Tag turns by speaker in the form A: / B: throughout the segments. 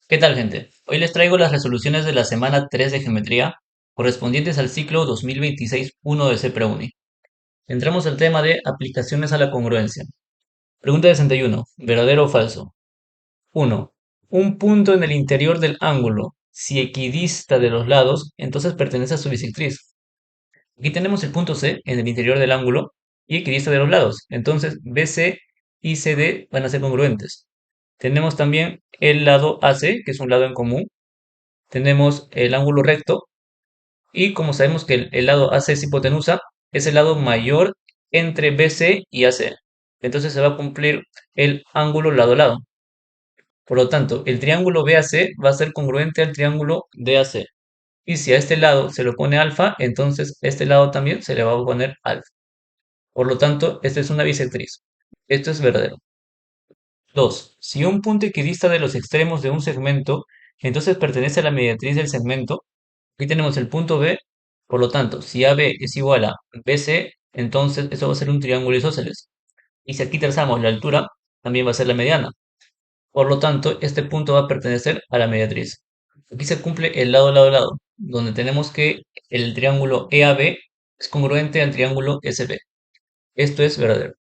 A: ¿Qué tal, gente? Hoy les traigo las resoluciones de la semana 3 de geometría correspondientes al ciclo 2026-1 de CEPRA-UNI. Entramos al tema de aplicaciones a la congruencia. Pregunta 61. ¿Verdadero o falso? 1. Un punto en el interior del ángulo, si equidista de los lados, entonces pertenece a su bisectriz. Aquí tenemos el punto C en el interior del ángulo y equidista de los lados. Entonces BC y CD van a ser congruentes. Tenemos también el lado AC, que es un lado en común. Tenemos el ángulo recto y como sabemos que el lado AC es hipotenusa, es el lado mayor entre BC y AC. Entonces se va a cumplir el ángulo lado a lado. Por lo tanto, el triángulo BAC va a ser congruente al triángulo DAC. Y si a este lado se le pone alfa, entonces a este lado también se le va a poner alfa. Por lo tanto, esta es una bisectriz. Esto es verdadero. 2. Si un punto equidista de los extremos de un segmento, entonces pertenece a la mediatriz del segmento. Aquí tenemos el punto B, por lo tanto, si AB es igual a BC, entonces eso va a ser un triángulo isósceles. Y si aquí trazamos la altura, también va a ser la mediana. Por lo tanto, este punto va a pertenecer a la mediatriz. Aquí se cumple el lado, lado, lado, donde tenemos que el triángulo EAB es congruente al triángulo SB. Esto es verdadero.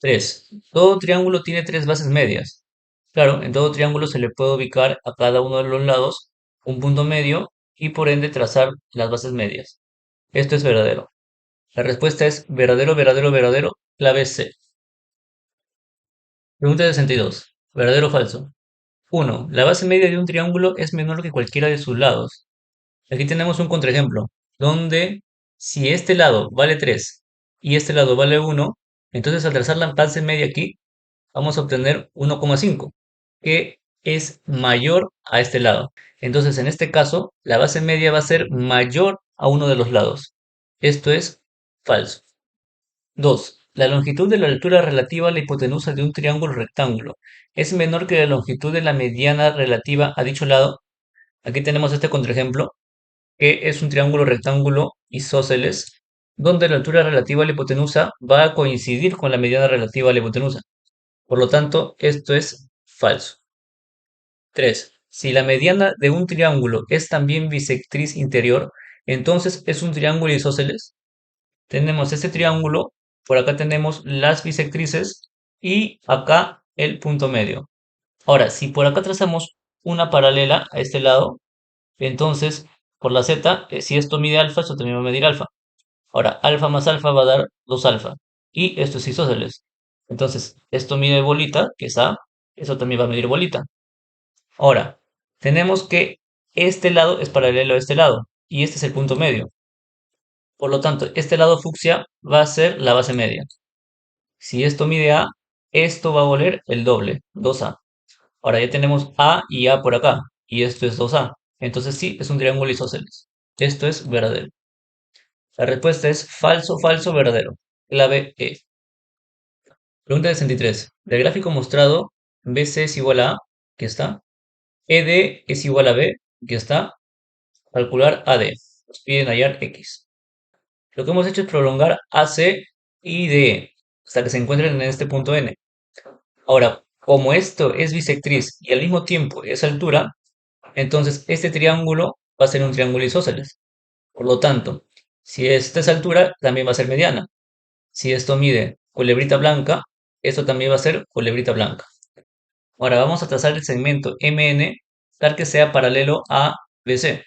A: 3. Todo triángulo tiene tres bases medias. Claro, en todo triángulo se le puede ubicar a cada uno de los lados un punto medio y por ende trazar las bases medias. Esto es verdadero. La respuesta es verdadero, verdadero, verdadero, clave C. Pregunta 62. ¿Verdadero o falso? 1. La base media de un triángulo es menor que cualquiera de sus lados. Aquí tenemos un contraejemplo, donde si este lado vale 3 y este lado vale 1, entonces al trazar la base media aquí, vamos a obtener 1,5, que es mayor a este lado. Entonces, en este caso, la base media va a ser mayor a uno de los lados. Esto es falso. 2. La longitud de la altura relativa a la hipotenusa de un triángulo rectángulo es menor que la longitud de la mediana relativa a dicho lado. Aquí tenemos este contraejemplo, que es un triángulo rectángulo isósceles, donde la altura relativa a la hipotenusa va a coincidir con la mediana relativa a la hipotenusa. Por lo tanto, esto es falso. 3. Si la mediana de un triángulo es también bisectriz interior, entonces es un triángulo isósceles. Tenemos este triángulo, por acá tenemos las bisectrices y acá el punto medio. Ahora, si por acá trazamos una paralela a este lado, entonces por la z, si esto mide alfa, esto también va a medir alfa. Ahora, alfa más alfa va a dar 2 alfa. Y esto es isósceles. Entonces, esto mide bolita, que es A, eso también va a medir bolita. Ahora, tenemos que este lado es paralelo a este lado, y este es el punto medio. Por lo tanto, este lado fucsia va a ser la base media. Si esto mide A, esto va a valer el doble, 2A. Ahora ya tenemos A y A por acá, y esto es 2A. Entonces sí, es un triángulo isósceles. Esto es verdadero. La respuesta es falso, falso, verdadero. Clave E. Pregunta 63. Del gráfico mostrado, BC es igual a A, que está. ED es igual a B, que está. Calcular AD. Nos piden hallar X. Lo que hemos hecho es prolongar AC y DE hasta que se encuentren en este punto N. Ahora, como esto es bisectriz y al mismo tiempo es altura, entonces este triángulo va a ser un triángulo isósceles. Por lo tanto, si esta es altura, también va a ser mediana. Si esto mide culebrita blanca, esto también va a ser culebrita blanca. Ahora vamos a trazar el segmento MN tal que sea paralelo a BC.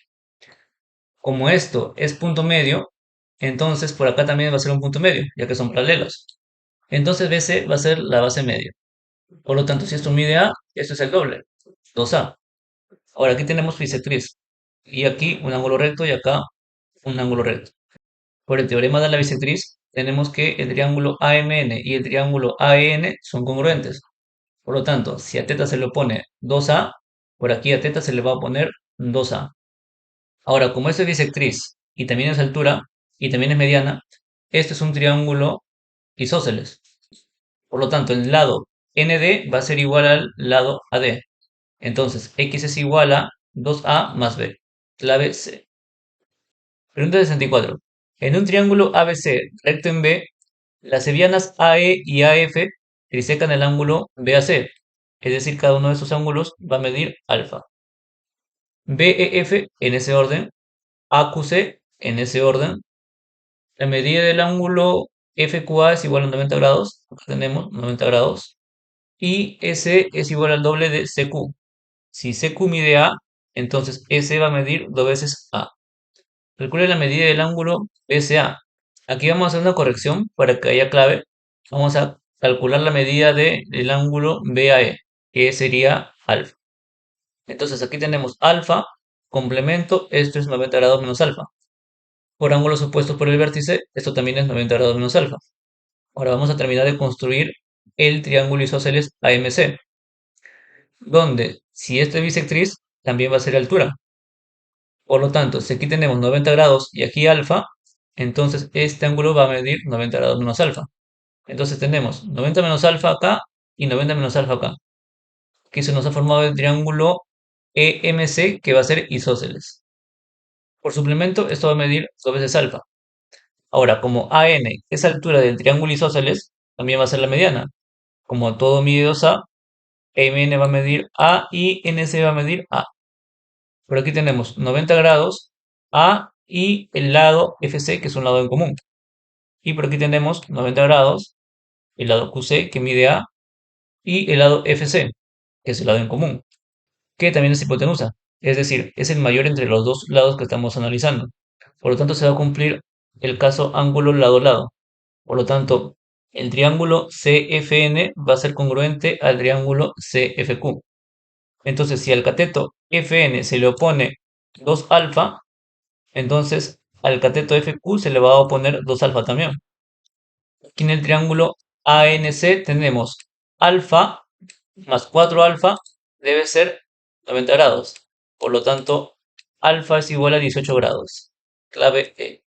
A: Como esto es punto medio, entonces por acá también va a ser un punto medio, ya que son paralelos. Entonces BC va a ser la base media. Por lo tanto, si esto mide A, esto es el doble, 2A. Ahora aquí tenemos bisectriz. Y aquí un ángulo recto y acá un ángulo recto. Por el teorema de la bisectriz, tenemos que el triángulo AMN y el triángulo AEN son congruentes. Por lo tanto, si a teta se le pone 2A, por aquí a teta se le va a poner 2A. Ahora, como esto es bisectriz y también es altura y también es mediana, esto es un triángulo isósceles. Por lo tanto, el lado ND va a ser igual al lado AD. Entonces, X es igual a 2A más B. Clave C. Pregunta 64. En un triángulo ABC recto en B, las medianas AE y AF trisecan el ángulo BAC. es decir, cada uno de estos ángulos va a medir alfa. BEF en ese orden, AQC en ese orden. La medida del ángulo FQA es igual a 90 grados, acá tenemos 90 grados, y S es igual al doble de CQ. Si CQ mide A, entonces S va a medir dos veces A. Calcule la medida del ángulo BCA. Aquí vamos a hacer una corrección para que haya clave. Vamos a calcular la medida del ángulo BAE, que sería alfa. Entonces aquí tenemos alfa, complemento, esto es 90 grados menos alfa. Por ángulos opuestos por el vértice, esto también es 90 grados menos alfa. Ahora vamos a terminar de construir el triángulo isósceles AMC, donde si esto es bisectriz, también va a ser altura. Por lo tanto, si aquí tenemos 90 grados y aquí alfa, entonces este ángulo va a medir 90 grados menos alfa. Entonces tenemos 90 menos alfa acá y 90 menos alfa acá. Aquí se nos ha formado el triángulo EMC, que va a ser isósceles. Por suplemento, esto va a medir dos veces alfa. Ahora, como AN es altura del triángulo isósceles, también va a ser la mediana. Como todo mide 2A, MN va a medir A y NC va a medir A. Por aquí tenemos 90 grados A y el lado FC, que es un lado en común. Y por aquí tenemos 90 grados, el lado QC, que mide A, y el lado FC, que es el lado en común, que también es hipotenusa. Es decir, es el mayor entre los dos lados que estamos analizando. Por lo tanto, se va a cumplir el caso ángulo lado-lado. Por lo tanto, el triángulo CFN va a ser congruente al triángulo CFQ. Entonces, si al cateto Fn se le opone 2 alfa, entonces al cateto FQ se le va a oponer 2 alfa también. Aquí en el triángulo ANC tenemos alfa más 4 alfa debe ser 90 grados. Por lo tanto, alfa es igual a 18 grados. Clave E.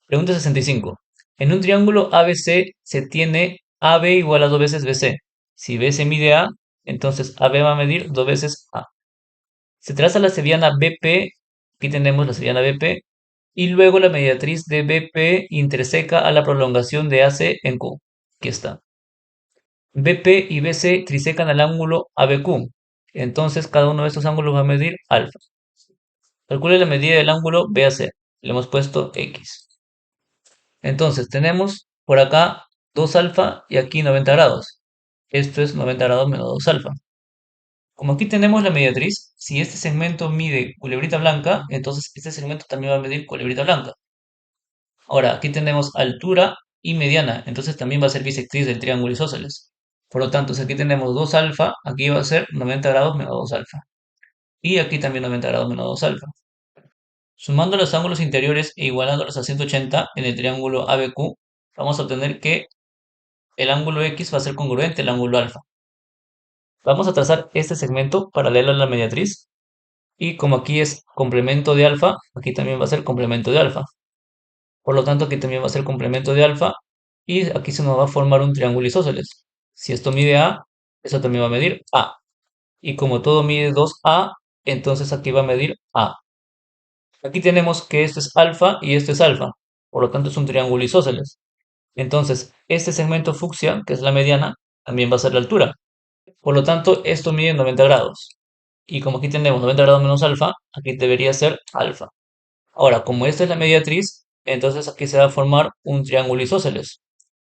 A: Pregunta 65. En un triángulo ABC se tiene AB igual a 2 veces BC. Si BC mide A, entonces AB va a medir 2 veces A. Se traza la seriana BP, aquí tenemos la seriana BP, y luego la mediatriz de BP interseca a la prolongación de AC en Q. Aquí está. BP y BC trisecan al ángulo ABQ. Entonces cada uno de estos ángulos va a medir alfa. Calcule la medida del ángulo BAC. Le hemos puesto X. Entonces tenemos por acá 2 alfa y aquí 90 grados. Esto es 90 grados menos 2 alfa. Como aquí tenemos la mediatriz, si este segmento mide culebrita blanca, entonces este segmento también va a medir culebrita blanca. Ahora, aquí tenemos altura y mediana, entonces también va a ser bisectriz del triángulo isósceles. Por lo tanto, si aquí tenemos 2 alfa, aquí va a ser 90 grados menos 2 alfa. Y aquí también 90 grados menos 2 alfa. Sumando los ángulos interiores e igualándolos a 180 en el triángulo ABQ, vamos a obtener que el ángulo X va a ser congruente al ángulo alfa. Vamos a trazar este segmento paralelo a la mediatriz. Y como aquí es complemento de alfa, aquí también va a ser complemento de alfa. Por lo tanto, aquí también va a ser complemento de alfa. Y aquí se nos va a formar un triángulo isósceles. Si esto mide A, eso también va a medir A. Y como todo mide 2A, entonces aquí va a medir A. Aquí tenemos que esto es alfa y esto es alfa. Por lo tanto, es un triángulo isósceles. Entonces, este segmento fucsia, que es la mediana, también va a ser la altura. Por lo tanto, esto mide 90 grados. Y como aquí tenemos 90 grados menos alfa, aquí debería ser alfa. Ahora, como esta es la mediatriz, entonces aquí se va a formar un triángulo isósceles.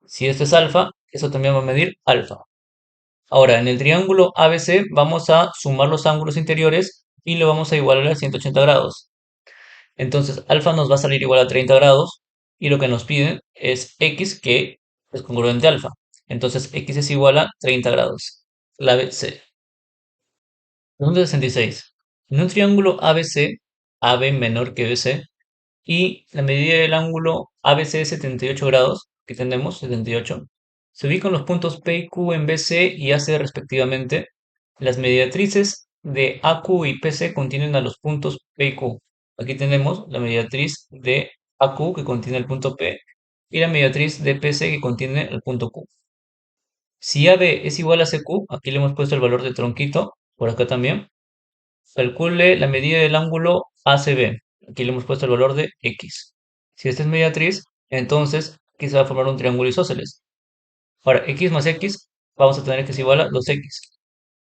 A: Si esto es alfa, eso también va a medir alfa. Ahora, en el triángulo ABC vamos a sumar los ángulos interiores y lo vamos a igualar a 180 grados. Entonces, alfa nos va a salir igual a 30 grados y lo que nos piden es x, que es congruente a alfa. Entonces, x es igual a 30 grados. Clave C. Pregunta 66. En un triángulo ABC, AB menor que BC, y la medida del ángulo ABC es 78 grados, que tenemos 78, se ubican los puntos P y Q en BC y AC respectivamente. Las mediatrices de AQ y PC contienen a los puntos P y Q. Aquí tenemos la mediatriz de AQ que contiene el punto P y la mediatriz de PC que contiene el punto Q. Si AB es igual a CQ, aquí le hemos puesto el valor de tronquito, por acá también. Calcule la medida del ángulo ACB. Aquí le hemos puesto el valor de X. Si esta es mediatriz, entonces aquí se va a formar un triángulo isósceles. Ahora, X más X vamos a tener que es igual a 2x.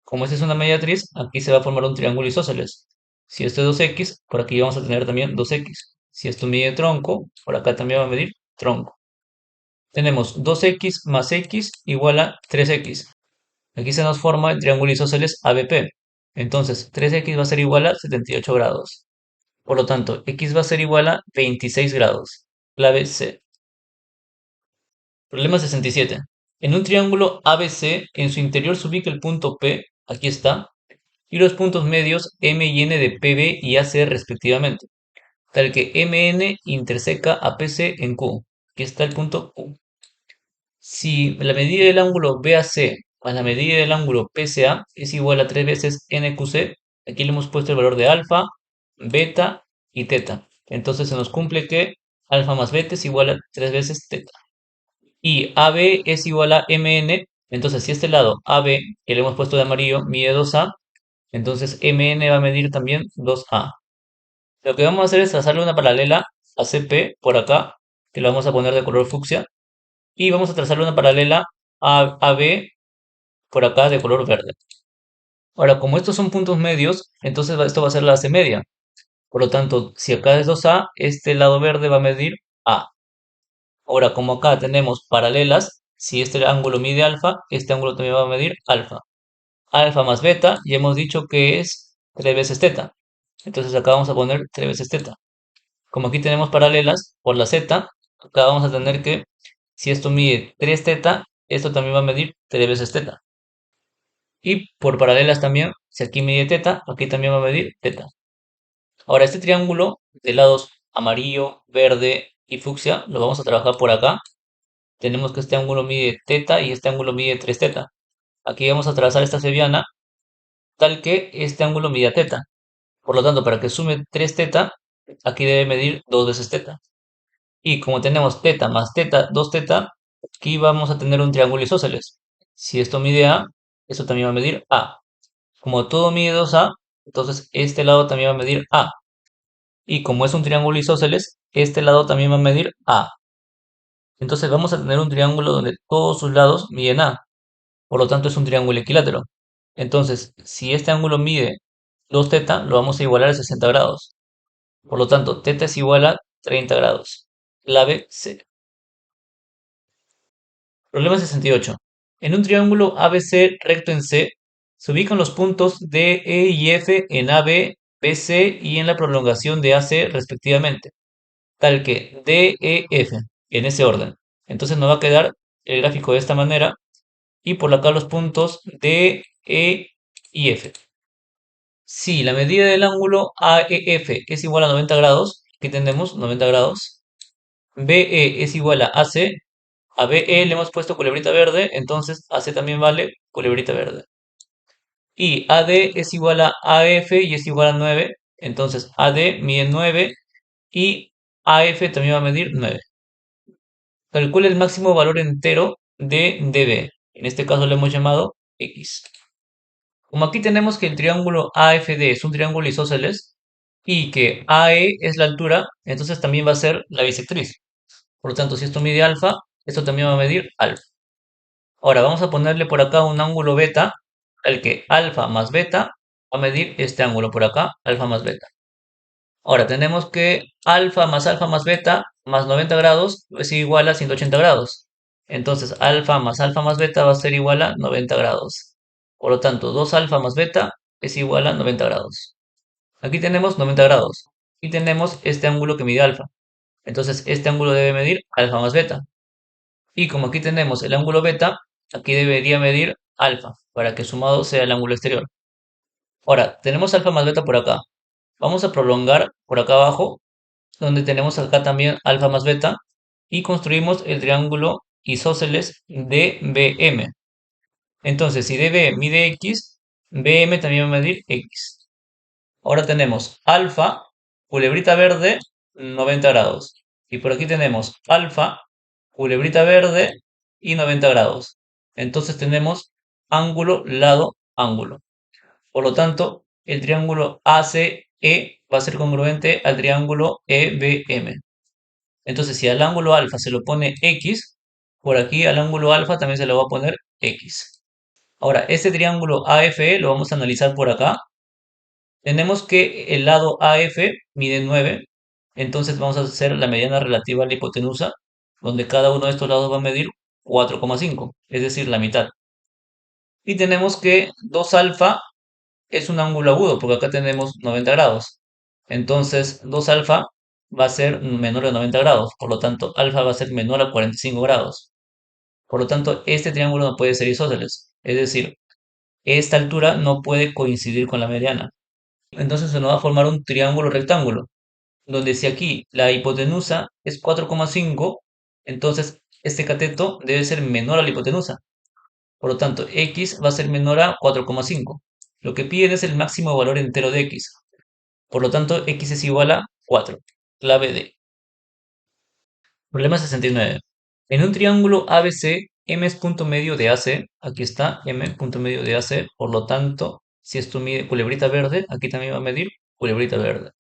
A: Como esta es una mediatriz, aquí se va a formar un triángulo isósceles. Si esto es 2x, por aquí vamos a tener también 2x. Si esto mide tronco, por acá también va a medir tronco. Tenemos 2x más x igual a 3x. Aquí se nos forma el triángulo isósceles ABP. Entonces, 3x va a ser igual a 78 grados. Por lo tanto, x va a ser igual a 26 grados. Clave C. Problema 67. En un triángulo ABC, en su interior se ubica el punto P, aquí está, y los puntos medios M y N de PB y AC respectivamente, tal que MN interseca a PC en Q. Aquí está el punto Q. Si la medida del ángulo BAC más la medida del ángulo PCA es igual a 3 veces NQC, aquí le hemos puesto el valor de alfa, beta y teta. Entonces se nos cumple que alfa más beta es igual a 3 veces teta. Y AB es igual a MN, entonces si este lado AB, que le hemos puesto de amarillo, mide 2A, entonces MN va a medir también 2A. Lo que vamos a hacer es trazarle una paralela a CP por acá, que lo vamos a poner de color fucsia, y vamos a trazarle una paralela a AB por acá de color verde. Ahora, como estos son puntos medios, entonces esto va a ser la base media. Por lo tanto, si acá es 2A, este lado verde va a medir A. Ahora, como acá tenemos paralelas, si este ángulo mide alfa, este ángulo también va a medir alfa. Alfa más beta, ya hemos dicho que es 3 veces teta. Entonces acá vamos a poner 3 veces teta. Como aquí tenemos paralelas por la z, acá vamos a tener que, si esto mide 3 teta, esto también va a medir 3 veces teta. Y por paralelas también, si aquí mide teta, aquí también va a medir teta. Ahora, este triángulo de lados amarillo, verde y fucsia lo vamos a trabajar por acá. Tenemos que este ángulo mide teta y este ángulo mide 3 teta. Aquí vamos a trazar esta cebiana tal que este ángulo mida teta. Por lo tanto, para que sume 3 teta, aquí debe medir 2 veces teta. Y como tenemos teta más teta, 2 teta, aquí vamos a tener un triángulo isósceles. Si esto mide A, esto también va a medir A. Como todo mide 2A, entonces este lado también va a medir A. Y como es un triángulo isósceles, este lado también va a medir A. Entonces vamos a tener un triángulo donde todos sus lados miden A. Por lo tanto es un triángulo equilátero. Entonces, si este ángulo mide 2 teta, lo vamos a igualar a 60 grados. Por lo tanto, teta es igual a 30 grados. Clave C. Problema 68. En un triángulo ABC recto en C, se ubican los puntos D, E y F en AB, BC y en la prolongación de AC respectivamente, tal que D, E, F, en ese orden. Entonces nos va a quedar el gráfico de esta manera y por acá los puntos D, E y F. Si la medida del ángulo AEF es igual a 90 grados, aquí tenemos 90 grados, BE es igual a AC, a BE le hemos puesto culebrita verde, entonces AC también vale culebrita verde. Y AD es igual a AF y es igual a 9, entonces AD mide 9 y AF también va a medir 9. Calcula el máximo valor entero de DB. En este caso lo hemos llamado X. Como aquí tenemos que el triángulo AFD es un triángulo isósceles y que AE es la altura, entonces también va a ser la bisectriz. Por lo tanto, si esto mide alfa, esto también va a medir alfa. Ahora vamos a ponerle por acá un ángulo beta, al que alfa más beta va a medir este ángulo por acá, alfa más beta. Ahora tenemos que alfa más beta más 90 grados es igual a 180 grados. Entonces alfa más beta va a ser igual a 90 grados. Por lo tanto, 2 alfa más beta es igual a 90 grados. Aquí tenemos 90 grados y tenemos este ángulo que mide alfa. Entonces este ángulo debe medir alfa más beta. Y como aquí tenemos el ángulo beta, aquí debería medir alfa para que sumado sea el ángulo exterior. Ahora, tenemos alfa más beta por acá. Vamos a prolongar por acá abajo, donde tenemos acá también alfa más beta, y construimos el triángulo isósceles DBM. Entonces, si DB mide X, BM también va a medir X. Ahora tenemos alfa, culebrita verde, 90 grados. Y por aquí tenemos alfa, culebrita verde y 90 grados. Entonces tenemos ángulo, lado, ángulo. Por lo tanto, el triángulo ACE va a ser congruente al triángulo EBM. Entonces, si al ángulo alfa se lo pone X, por aquí al ángulo alfa también se le va a poner X. Ahora, este triángulo AFE lo vamos a analizar por acá. Tenemos que el lado AF mide 9, entonces vamos a hacer la mediana relativa a la hipotenusa, donde cada uno de estos lados va a medir 4,5, es decir, la mitad. Y tenemos que 2 alfa es un ángulo agudo, porque acá tenemos 90 grados. Entonces, 2 alfa va a ser menor a 90 grados, por lo tanto, alfa va a ser menor a 45 grados. Por lo tanto, este triángulo no puede ser isósceles, es decir, esta altura no puede coincidir con la mediana. Entonces se nos va a formar un triángulo rectángulo, donde si aquí la hipotenusa es 4,5, entonces este cateto debe ser menor a la hipotenusa. Por lo tanto, x va a ser menor a 4,5. Lo que piden es el máximo valor entero de x. Por lo tanto, x es igual a 4. Clave D. Problema 69. En un triángulo ABC, M es punto medio de AC. Aquí está, M punto medio de AC. Por lo tanto, si esto mide culebrita verde, aquí también va a medir culebrita verde.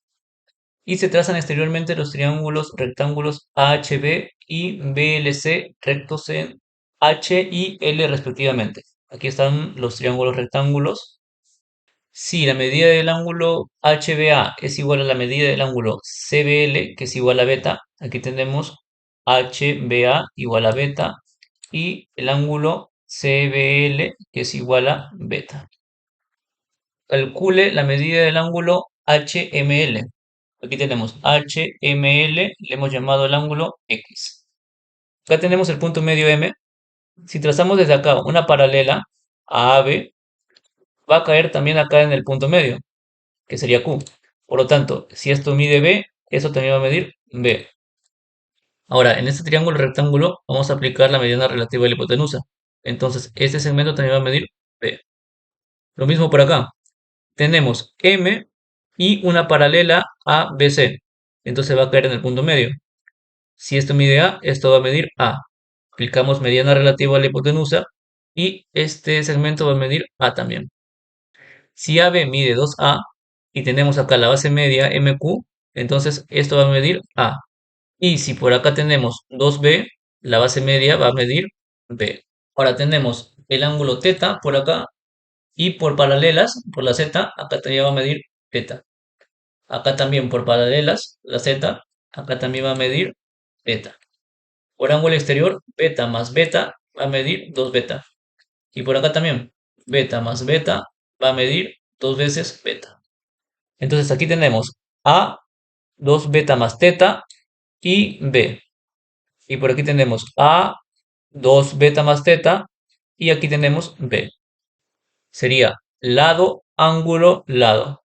A: Y se trazan exteriormente los triángulos rectángulos AHB y BLC rectos en H y L respectivamente. Aquí están los triángulos rectángulos. Si la medida del ángulo HBA es igual a la medida del ángulo CBL, que es igual a beta, aquí tenemos HBA igual a beta y el ángulo CBL, que es igual a beta. Calcule la medida del ángulo HML. Aquí tenemos HML, le hemos llamado el ángulo X. Acá tenemos el punto medio M. Si trazamos desde acá una paralela a AB, va a caer también acá en el punto medio, que sería Q. Por lo tanto, si esto mide B, eso también va a medir B. Ahora, en este triángulo rectángulo vamos a aplicar la mediana relativa de la hipotenusa. Entonces, este segmento también va a medir B. Lo mismo por acá. Tenemos M y una paralela a BC. Entonces va a caer en el punto medio. Si esto mide A, esto va a medir A. Aplicamos mediana relativa a la hipotenusa y este segmento va a medir A también. Si AB mide 2A y tenemos acá la base media MQ, entonces esto va a medir A. Y si por acá tenemos 2B, la base media va a medir B. Ahora tenemos el ángulo θ por acá y por paralelas, por la Z, acá también va a medir θ. Acá también por paralelas, la Z, acá también va a medir beta. Por ángulo exterior, beta más beta va a medir 2 beta. Y por acá también, beta más beta va a medir 2 veces beta. Entonces aquí tenemos A, 2 beta más teta y B. Y por aquí tenemos A, 2 beta más teta y aquí tenemos B. Sería lado, ángulo, lado.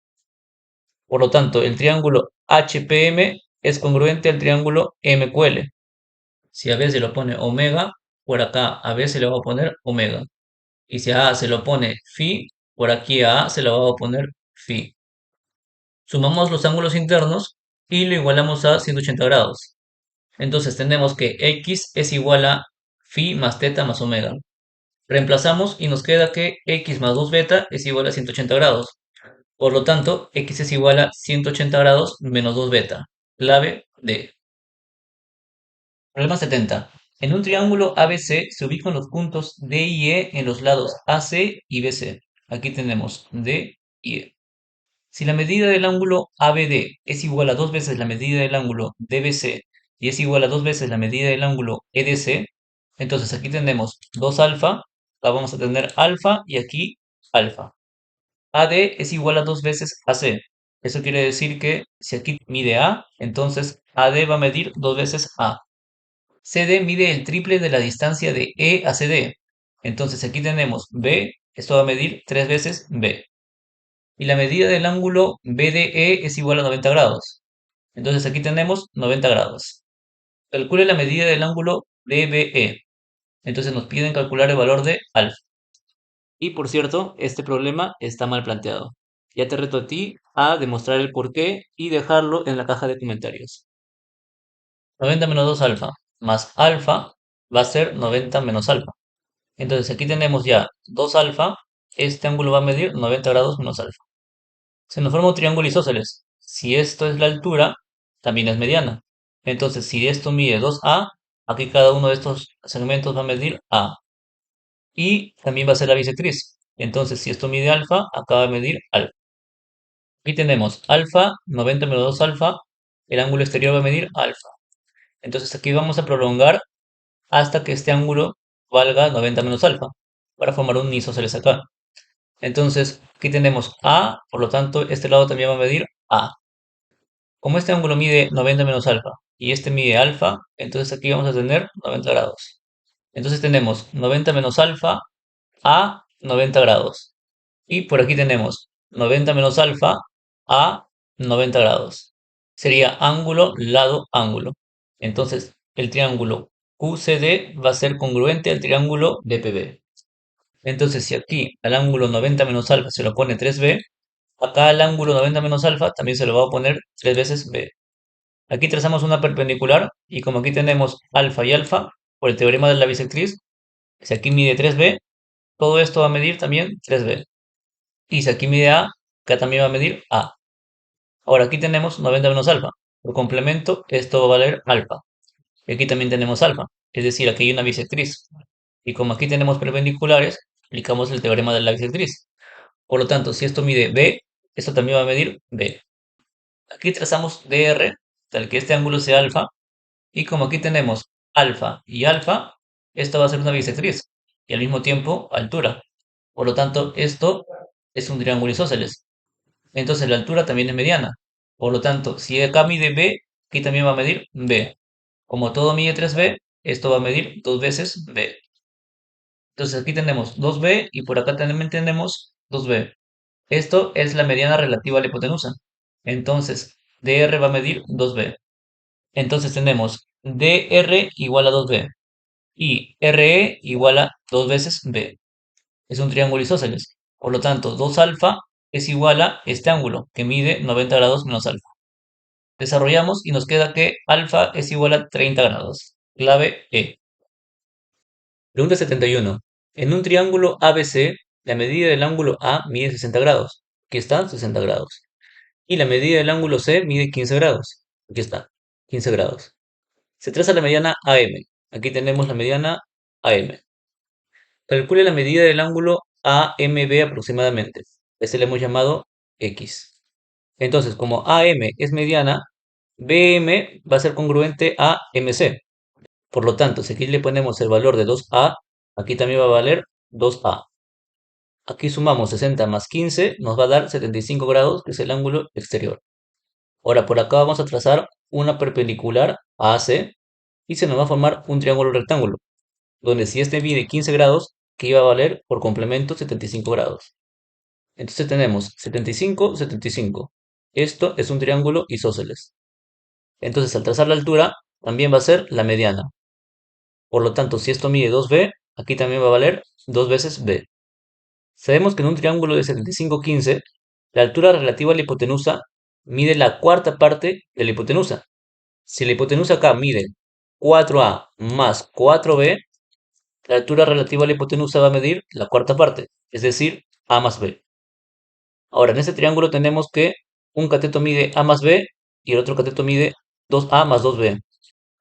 A: Por lo tanto, el triángulo HPM es congruente al triángulo MQL. Si a B se lo pone omega, por acá a B se le va a poner omega. Y si a A se lo pone phi, por aquí a A se lo va a poner phi. Sumamos los ángulos internos y lo igualamos a 180 grados. Entonces tenemos que x es igual a phi más teta más omega. Reemplazamos y nos queda que x más 2 beta es igual a 180 grados. Por lo tanto, x es igual a 180 grados menos 2 beta. Clave D. Problema 70. En un triángulo ABC se ubican los puntos D y E en los lados AC y BC. Aquí tenemos D y E. Si la medida del ángulo ABD es igual a 2 veces la medida del ángulo DBC y es igual a 2 veces la medida del ángulo EDC, entonces aquí tenemos 2 alfa, acá vamos a tener alfa y aquí alfa. AD es igual a 2 veces AC. Eso quiere decir que si aquí mide A, entonces AD va a medir 2 veces A. CD mide el triple de la distancia de E a CD. Entonces aquí tenemos B, esto va a medir 3 veces B. Y la medida del ángulo BDE es igual a 90 grados. Entonces aquí tenemos 90 grados. Calcule la medida del ángulo DBE. Entonces nos piden calcular el valor de alfa. Y por cierto, este problema está mal planteado. Ya te reto a ti a demostrar el porqué y dejarlo en la caja de comentarios. 90 menos 2 alfa más alfa va a ser 90 menos alfa. Entonces aquí tenemos ya 2 alfa, este ángulo va a medir 90 grados menos alfa. Se nos forma un triángulo isósceles. Si esto es la altura, también es mediana. Entonces si esto mide 2A, aquí cada uno de estos segmentos va a medir A. y también va a ser la bisectriz. Entonces, si esto mide alfa, acá va a medir alfa. Aquí tenemos alfa, 90 menos 2 alfa, el ángulo exterior va a medir alfa. Entonces aquí vamos a prolongar hasta que este ángulo valga 90 menos alfa, para formar un isósceles acá. Entonces, aquí tenemos A, por lo tanto, este lado también va a medir A. Como este ángulo mide 90 menos alfa y este mide alfa, entonces aquí vamos a tener 90 grados. Entonces tenemos 90 menos alfa a 90 grados. Y por aquí tenemos 90 menos alfa a 90 grados. Sería ángulo, lado, ángulo. Entonces, el triángulo QCD va a ser congruente al triángulo DPB. Entonces, si aquí al ángulo 90 menos alfa se lo pone 3b, acá al ángulo 90 menos alfa también se lo va a poner 3 veces b. Aquí trazamos una perpendicular y como aquí tenemos alfa y alfa, por el teorema de la bisectriz, si aquí mide 3b, todo esto va a medir también 3b. Y si aquí mide a, acá también va a medir a. Ahora aquí tenemos 90 menos alfa. Por complemento, esto va a valer alfa. Y aquí también tenemos alfa. Es decir, aquí hay una bisectriz. Y como aquí tenemos perpendiculares, aplicamos el teorema de la bisectriz. Por lo tanto, si esto mide b, esto también va a medir b. Aquí trazamos dr, tal que este ángulo sea alfa. Y como aquí tenemos alfa y alfa, esto va a ser una bisectriz. Y al mismo tiempo, altura. Por lo tanto, esto es un triángulo isósceles. Entonces la altura también es mediana. Por lo tanto, si acá mide b, aquí también va a medir b. Como todo mide 3b, esto va a medir 2 veces b. Entonces aquí tenemos 2b y por acá también tenemos 2b. Esto es la mediana relativa a la hipotenusa. Entonces, dr va a medir 2b. Entonces tenemos dr igual a 2b y re igual a 2 veces b. Es un triángulo isósceles. Por lo tanto, 2 alfa es igual a este ángulo, que mide 90 grados menos alfa. Desarrollamos y nos queda que alfa es igual a 30 grados. Clave E. Pregunta 71. En un triángulo ABC, la medida del ángulo A mide 60 grados. Aquí está, 60 grados. Y la medida del ángulo C mide 15 grados. Aquí está, 15 grados. Se traza la mediana AM. Aquí tenemos la mediana AM. Calcule la medida del ángulo AMB aproximadamente. Este le hemos llamado X. Entonces, como AM es mediana, BM va a ser congruente a MC. Por lo tanto, si aquí le ponemos el valor de 2A, aquí también va a valer 2A. Aquí sumamos 60 más 15, nos va a dar 75 grados, que es el ángulo exterior. Ahora por acá vamos a trazar una perpendicular a AC y se nos va a formar un triángulo rectángulo, donde si este mide 15 grados, que iba a valer por complemento 75 grados. Entonces tenemos 75, 75. Esto es un triángulo isósceles. Entonces al trazar la altura, también va a ser la mediana. Por lo tanto, si esto mide 2b, aquí también va a valer 2 veces b. Sabemos que en un triángulo de 75, 15, la altura relativa a la hipotenusa mide la cuarta parte de la hipotenusa. Si la hipotenusa acá mide 4a más 4b, la altura relativa a la hipotenusa va a medir la cuarta parte, es decir, a más b. Ahora, en este triángulo tenemos que un cateto mide a más b y el otro cateto mide 2a más 2b.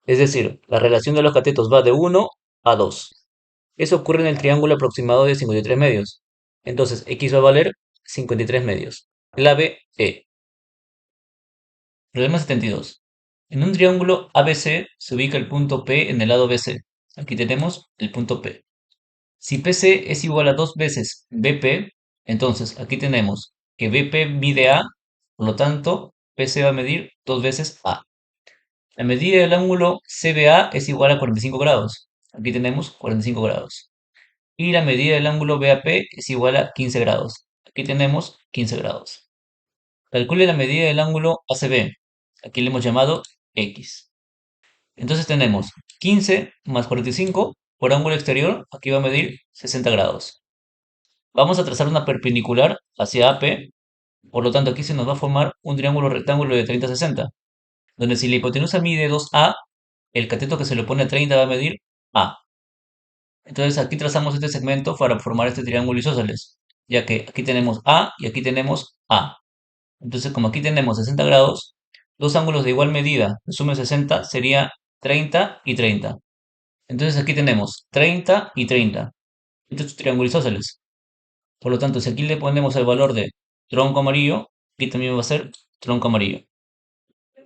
A: Es decir, la relación de los catetos va de 1 a 2. Eso ocurre en el triángulo aproximado de 53 medios. Entonces, x va a valer 53 medios. Clave E. Problema 72. En un triángulo ABC se ubica el punto P en el lado BC. Aquí tenemos el punto P. Si PC es igual a 2 veces BP, entonces aquí tenemos que BP mide A, por lo tanto, PC va a medir 2 veces A. La medida del ángulo CBA es igual a 45 grados. Aquí tenemos 45 grados. Y la medida del ángulo BAP es igual a 15 grados. Aquí tenemos 15 grados. Calcule la medida del ángulo ACB. Aquí le hemos llamado X. Entonces tenemos 15 más 45 por ángulo exterior. Aquí va a medir 60 grados. Vamos a trazar una perpendicular hacia AP. Por lo tanto, aquí se nos va a formar un triángulo rectángulo de 30, 60. Donde si la hipotenusa mide 2A, el cateto que se le pone a 30 va a medir A. Entonces aquí trazamos este segmento para formar este triángulo isósceles, ya que aquí tenemos A y aquí tenemos A. Entonces como aquí tenemos 60 grados, dos ángulos de igual medida, de suma de 60, sería 30 y 30. Entonces aquí tenemos 30 y 30. Este es un triángulo isósceles. Por lo tanto, si aquí le ponemos el valor de tronco amarillo, aquí también va a ser tronco amarillo.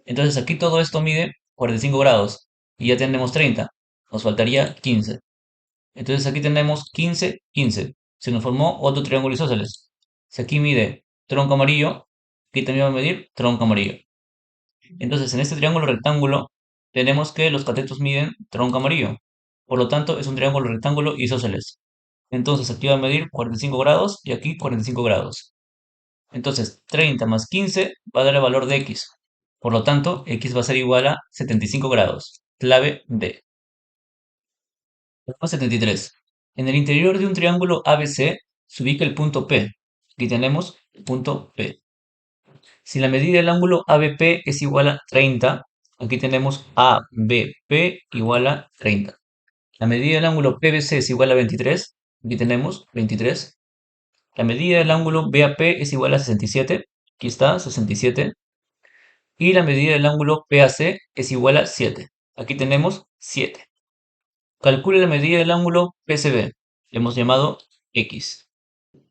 A: Entonces aquí todo esto mide 45 grados y ya tenemos 30. Nos faltaría 15. Entonces aquí tenemos 15, 15. Se nos formó otro triángulo isósceles. Si aquí mide tronco amarillo, aquí también va a medir tronco amarillo. Entonces en este triángulo rectángulo tenemos que los catetos miden tronco amarillo. Por lo tanto es un triángulo rectángulo isósceles. Entonces aquí va a medir 45 grados y aquí 45 grados. Entonces 30 más 15 va a dar el valor de x. Por lo tanto, x va a ser igual a 75 grados. Clave D. Problema 73. En el interior de un triángulo ABC se ubica el punto P. Aquí tenemos el punto P. Si la medida del ángulo ABP es igual a 30, aquí tenemos ABP igual a 30. La medida del ángulo PBC es igual a 23, aquí tenemos 23. La medida del ángulo BAP es igual a 67, aquí está 67. Y la medida del ángulo PAC es igual a 7, aquí tenemos 7. Calcule la medida del ángulo PCB, le hemos llamado X.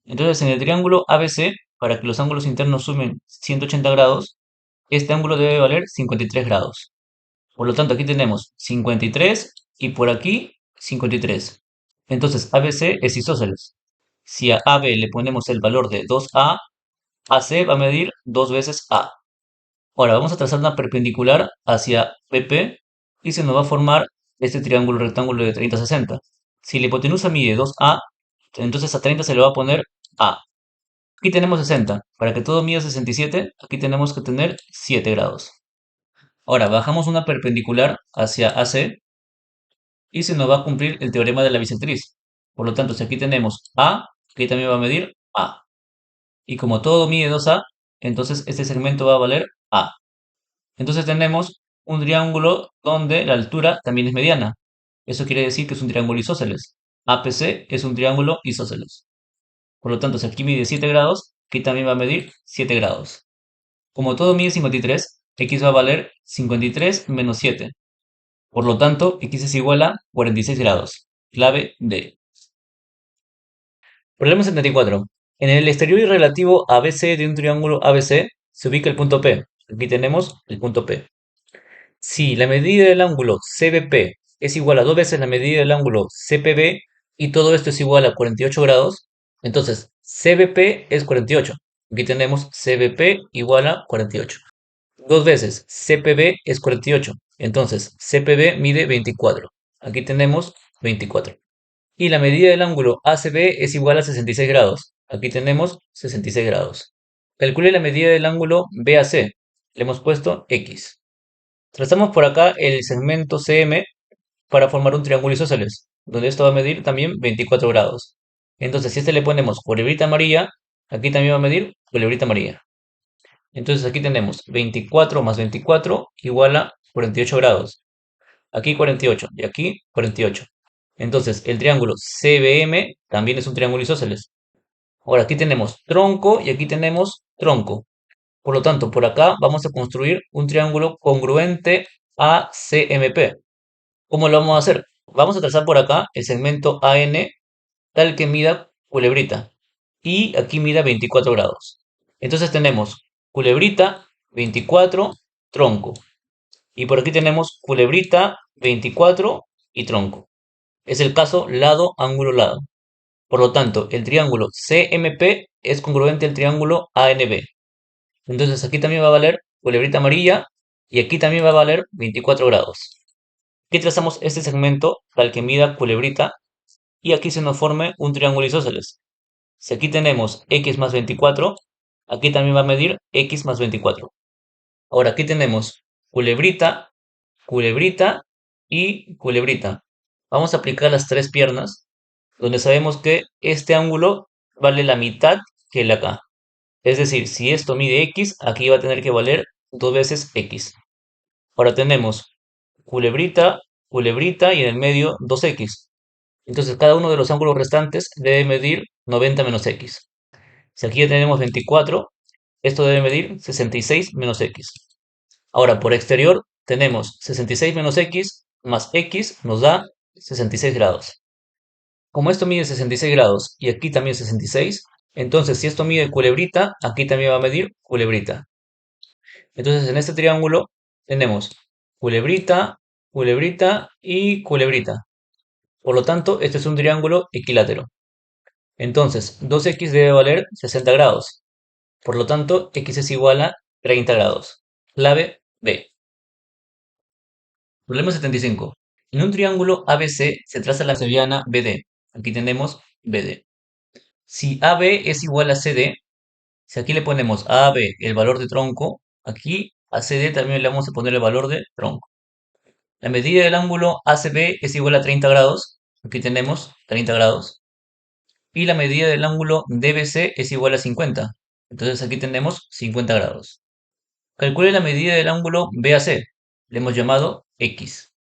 A: Entonces, en el triángulo ABC, para que los ángulos internos sumen 180 grados, este ángulo debe valer 53 grados. Por lo tanto, aquí tenemos 53 y por aquí 53. Entonces, ABC es isósceles. Si a AB le ponemos el valor de 2A, AC va a medir 2 veces A. Ahora vamos a trazar una perpendicular hacia BP y se nos va a formar este triángulo rectángulo de 30, 60. Si la hipotenusa mide 2A, entonces a 30 se le va a poner A. Aquí tenemos 60. Para que todo mida 67, aquí tenemos que tener 7 grados. Ahora bajamos una perpendicular hacia AC y se nos va a cumplir el teorema de la bisectriz. Por lo tanto, si aquí tenemos A, aquí también va a medir A. Y como todo mide 2A, entonces este segmento va a valer A. Entonces tenemos un triángulo donde la altura también es mediana. Eso quiere decir que es un triángulo isósceles. APC es un triángulo isósceles. Por lo tanto, si aquí mide 7 grados, aquí también va a medir 7 grados. Como todo mide 53, x va a valer 53 menos 7. Por lo tanto, x es igual a 46 grados. Clave D. Problema 74. En el exterior y relativo a BC de un triángulo ABC se ubica el punto P. Aquí tenemos el punto P. Si la medida del ángulo CBP es igual a 2 veces la medida del ángulo CPB y todo esto es igual a 48 grados, entonces CBP es 48. Aquí tenemos CBP igual a 48. Dos veces CPB es 48. Entonces CPB mide 24. Aquí tenemos 24. Y la medida del ángulo ACB es igual a 66 grados. Aquí tenemos 66 grados. Calcule la medida del ángulo BAC. Le hemos puesto X. Trazamos por acá el segmento CM para formar un triángulo isósceles, donde esto va a medir también 24 grados. Entonces, si a este le ponemos culebrita amarilla, aquí también va a medir culebrita amarilla. Entonces aquí tenemos 24 más 24 igual a 48 grados. Aquí 48 y aquí 48. Entonces el triángulo CBM también es un triángulo isósceles. Ahora aquí tenemos tronco y aquí tenemos tronco. Por lo tanto, por acá vamos a construir un triángulo congruente a CMP. ¿Cómo lo vamos a hacer? Vamos a trazar por acá el segmento AN tal que mida culebrita y aquí mida 24 grados. Entonces tenemos culebrita 24 tronco y por aquí tenemos culebrita 24 y tronco. Es el caso lado ángulo lado. Por lo tanto, el triángulo CMP es congruente al triángulo ANB. Entonces aquí también va a valer culebrita amarilla y aquí también va a valer 24 grados. Aquí trazamos este segmento tal que mida culebrita y aquí se nos forme un triángulo isósceles. Si aquí tenemos x más 24, aquí también va a medir x más 24. Ahora aquí tenemos culebrita, culebrita y culebrita. Vamos a aplicar las tres piernas, donde sabemos que este ángulo vale la mitad que el de acá. Es decir, si esto mide x, aquí va a tener que valer dos veces x. Ahora tenemos culebrita, culebrita y en el medio 2x. Entonces cada uno de los ángulos restantes debe medir 90 menos x. Si aquí ya tenemos 24, esto debe medir 66 menos x. Ahora por exterior tenemos 66 menos x más x nos da 66 grados. Como esto mide 66 grados y aquí también 66, entonces si esto mide culebrita, aquí también va a medir culebrita. Entonces en este triángulo tenemos culebrita, culebrita y culebrita. Por lo tanto, este es un triángulo equilátero. Entonces, 2x debe valer 60 grados. Por lo tanto, x es igual a 30 grados. Clave B. Problema 75. En un triángulo ABC se traza la mediana BD. Aquí tenemos BD. Si AB es igual a CD, si aquí le ponemos a AB el valor de tronco, aquí a CD también le vamos a poner el valor de tronco. La medida del ángulo ACB es igual a 30 grados. Aquí tenemos 30 grados. Y la medida del ángulo DBC es igual a 50. Entonces aquí tenemos 50 grados. Calcule la medida del ángulo BAC. Le hemos llamado X.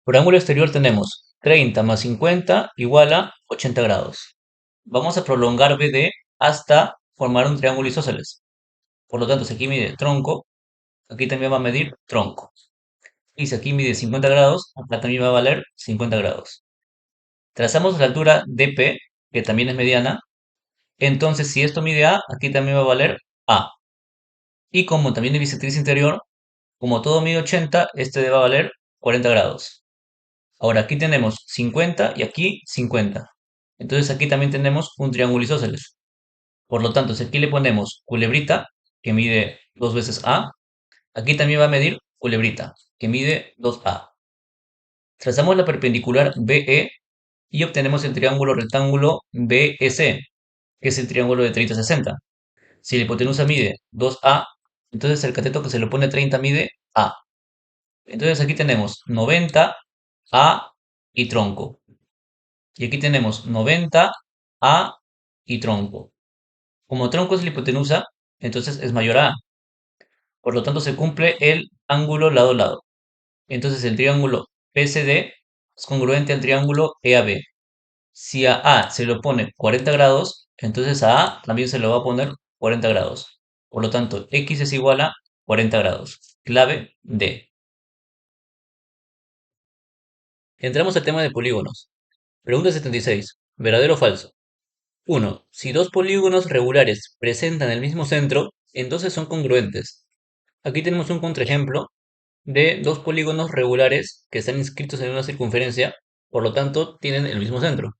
A: Por ángulo exterior tenemos 30 más 50 igual a 80 grados. Vamos a prolongar BD hasta formar un triángulo isósceles. Por lo tanto, si aquí mide tronco, aquí también va a medir tronco. Y si aquí mide 50 grados, acá también va a valer 50 grados. Trazamos la altura DP, que también es mediana. Entonces, si esto mide A, aquí también va a valer A. Y como también es bisectriz interior, como todo mide 80, este va a valer 40 grados. Ahora aquí tenemos 50 y aquí 50. Entonces aquí también tenemos un triángulo isósceles. Por lo tanto, si aquí le ponemos culebrita, que mide 2 veces A, aquí también va a medir culebrita, que mide 2A. Trazamos la perpendicular BE y obtenemos el triángulo rectángulo BEC, que es el triángulo de 30-60. Si la hipotenusa mide 2A, entonces el cateto que se le pone 30 mide A. Entonces aquí tenemos 90, A y tronco. Y aquí tenemos 90, A y tronco. Como tronco es la hipotenusa, entonces es mayor a A. Por lo tanto se cumple el ángulo lado-lado. Entonces el triángulo PCD es congruente al triángulo EAB. Si a A se le pone 40 grados, entonces a A también se le va a poner 40 grados. Por lo tanto, X es igual a 40 grados. Clave D. Entramos al tema de polígonos. Pregunta 76. ¿Verdadero o falso? 1. Si dos polígonos regulares presentan el mismo centro, entonces son congruentes. Aquí tenemos un contraejemplo de dos polígonos regulares que están inscritos en una circunferencia, por lo tanto tienen el mismo centro.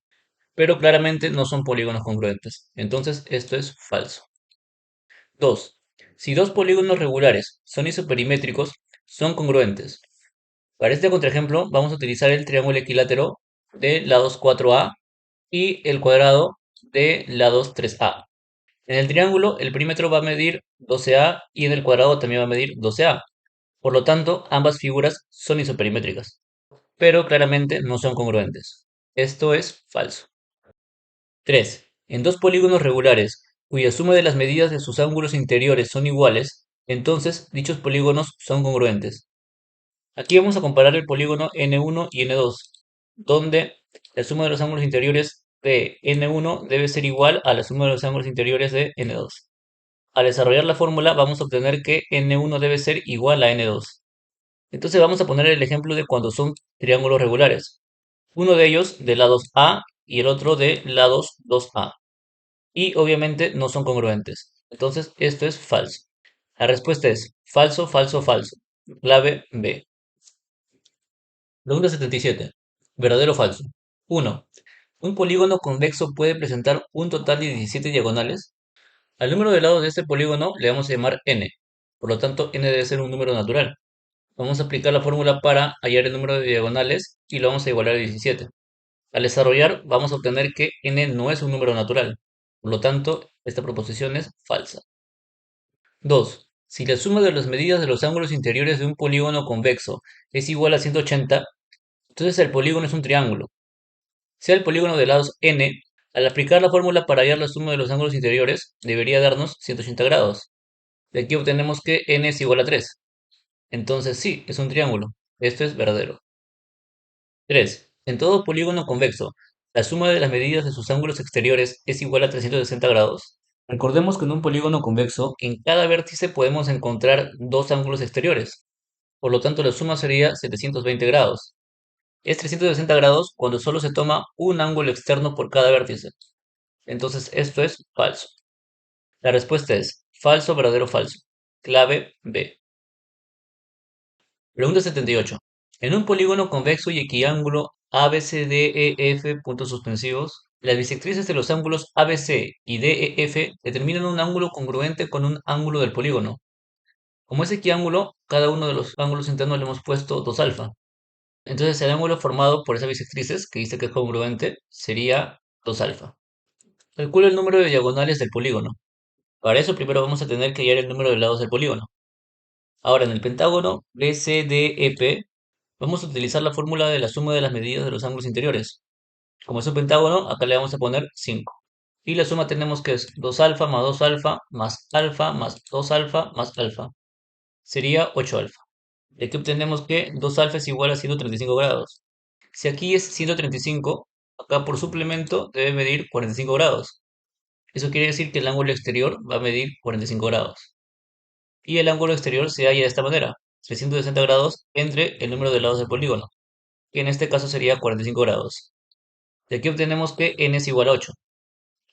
A: Pero claramente no son polígonos congruentes. Entonces esto es falso. 2. Si dos polígonos regulares son isoperimétricos, son congruentes. Para este contraejemplo vamos a utilizar el triángulo equilátero de lados 4A y el cuadrado de lados 3A. En el triángulo el perímetro va a medir 12A y en el cuadrado también va a medir 12A. Por lo tanto, ambas figuras son isoperimétricas, pero claramente no son congruentes. Esto es falso. 3. En dos polígonos regulares, cuya suma de las medidas de sus ángulos interiores son iguales, entonces dichos polígonos son congruentes. Aquí vamos a comparar el polígono N1 y N2, donde la suma de los ángulos interiores de N1 debe ser igual a la suma de los ángulos interiores de N2. Al desarrollar la fórmula vamos a obtener que N1 debe ser igual a N2. Entonces vamos a poner el ejemplo de cuando son triángulos regulares. Uno de ellos de lados A y el otro de lados 2A. Y obviamente no son congruentes. Entonces esto es falso. La respuesta es falso, falso, falso. Clave B. Pregunta 77. ¿Verdadero o falso? 1. ¿Un polígono convexo puede presentar un total de 17 diagonales? Al número de lados de este polígono le vamos a llamar n. Por lo tanto, n debe ser un número natural. Vamos a aplicar la fórmula para hallar el número de diagonales y lo vamos a igualar a 17. Al desarrollar, vamos a obtener que n no es un número natural. Por lo tanto, esta proposición es falsa. 2. Si la suma de las medidas de los ángulos interiores de un polígono convexo es igual a 180, entonces el polígono es un triángulo. Sea el polígono de lados n, al aplicar la fórmula para hallar la suma de los ángulos interiores, debería darnos 180 grados. De aquí obtenemos que n es igual a 3. Entonces sí, es un triángulo. Esto es verdadero. 3. En todo polígono convexo, la suma de las medidas de sus ángulos exteriores es igual a 360 grados. Recordemos que en un polígono convexo, en cada vértice podemos encontrar dos ángulos exteriores. Por lo tanto, la suma sería 720 grados. Es 360 grados cuando solo se toma un ángulo externo por cada vértice. Entonces esto es falso. La respuesta es falso, verdadero, falso. Clave B. Pregunta 78. En un polígono convexo y equiángulo ABCDEF puntos suspensivos, las bisectrices de los ángulos ABC y DEF determinan un ángulo congruente con un ángulo del polígono. Como es equiángulo, cada uno de los ángulos internos le hemos puesto 2 alfa. Entonces el ángulo formado por esas bisectrices, que dice que es congruente, sería 2 alfa. Calcula el número de diagonales del polígono. Para eso primero vamos a tener que hallar el número de lados del polígono. Ahora en el pentágono BCDEP vamos a utilizar la fórmula de la suma de las medidas de los ángulos interiores. Como es un pentágono, acá le vamos a poner 5. Y la suma tenemos que es 2 alfa más 2 alfa más 2 alfa más alfa. Sería 8 alfa. Y aquí obtenemos que 2 alfa es igual a 135 grados. Si aquí es 135, acá por suplemento debe medir 45 grados. Eso quiere decir que el ángulo exterior va a medir 45 grados. Y el ángulo exterior se halla de esta manera, 360 grados entre el número de lados del polígono, que en este caso sería 45 grados. De aquí obtenemos que n es igual a 8.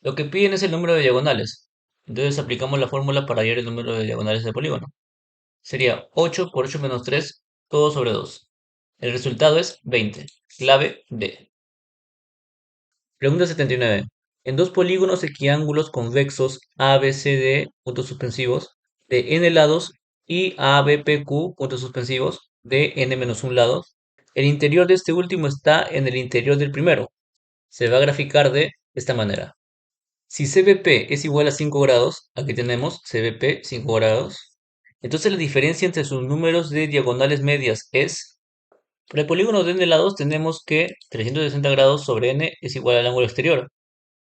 A: Lo que piden es el número de diagonales. Entonces aplicamos la fórmula para hallar el número de diagonales del polígono. Sería 8 por 8 menos 3, todo sobre 2. El resultado es 20. Clave D. Pregunta 79. En dos polígonos equiángulos convexos ABCD, puntos suspensivos, de n lados y ABPQ, puntos suspensivos, de n-1 lados, el interior de este último está en el interior del primero. Se va a graficar de esta manera. Si CBP es igual a 5 grados, aquí tenemos CBP 5 grados, entonces la diferencia entre sus números de diagonales medias es, para el polígono de n lados tenemos que 360 grados sobre n es igual al ángulo exterior,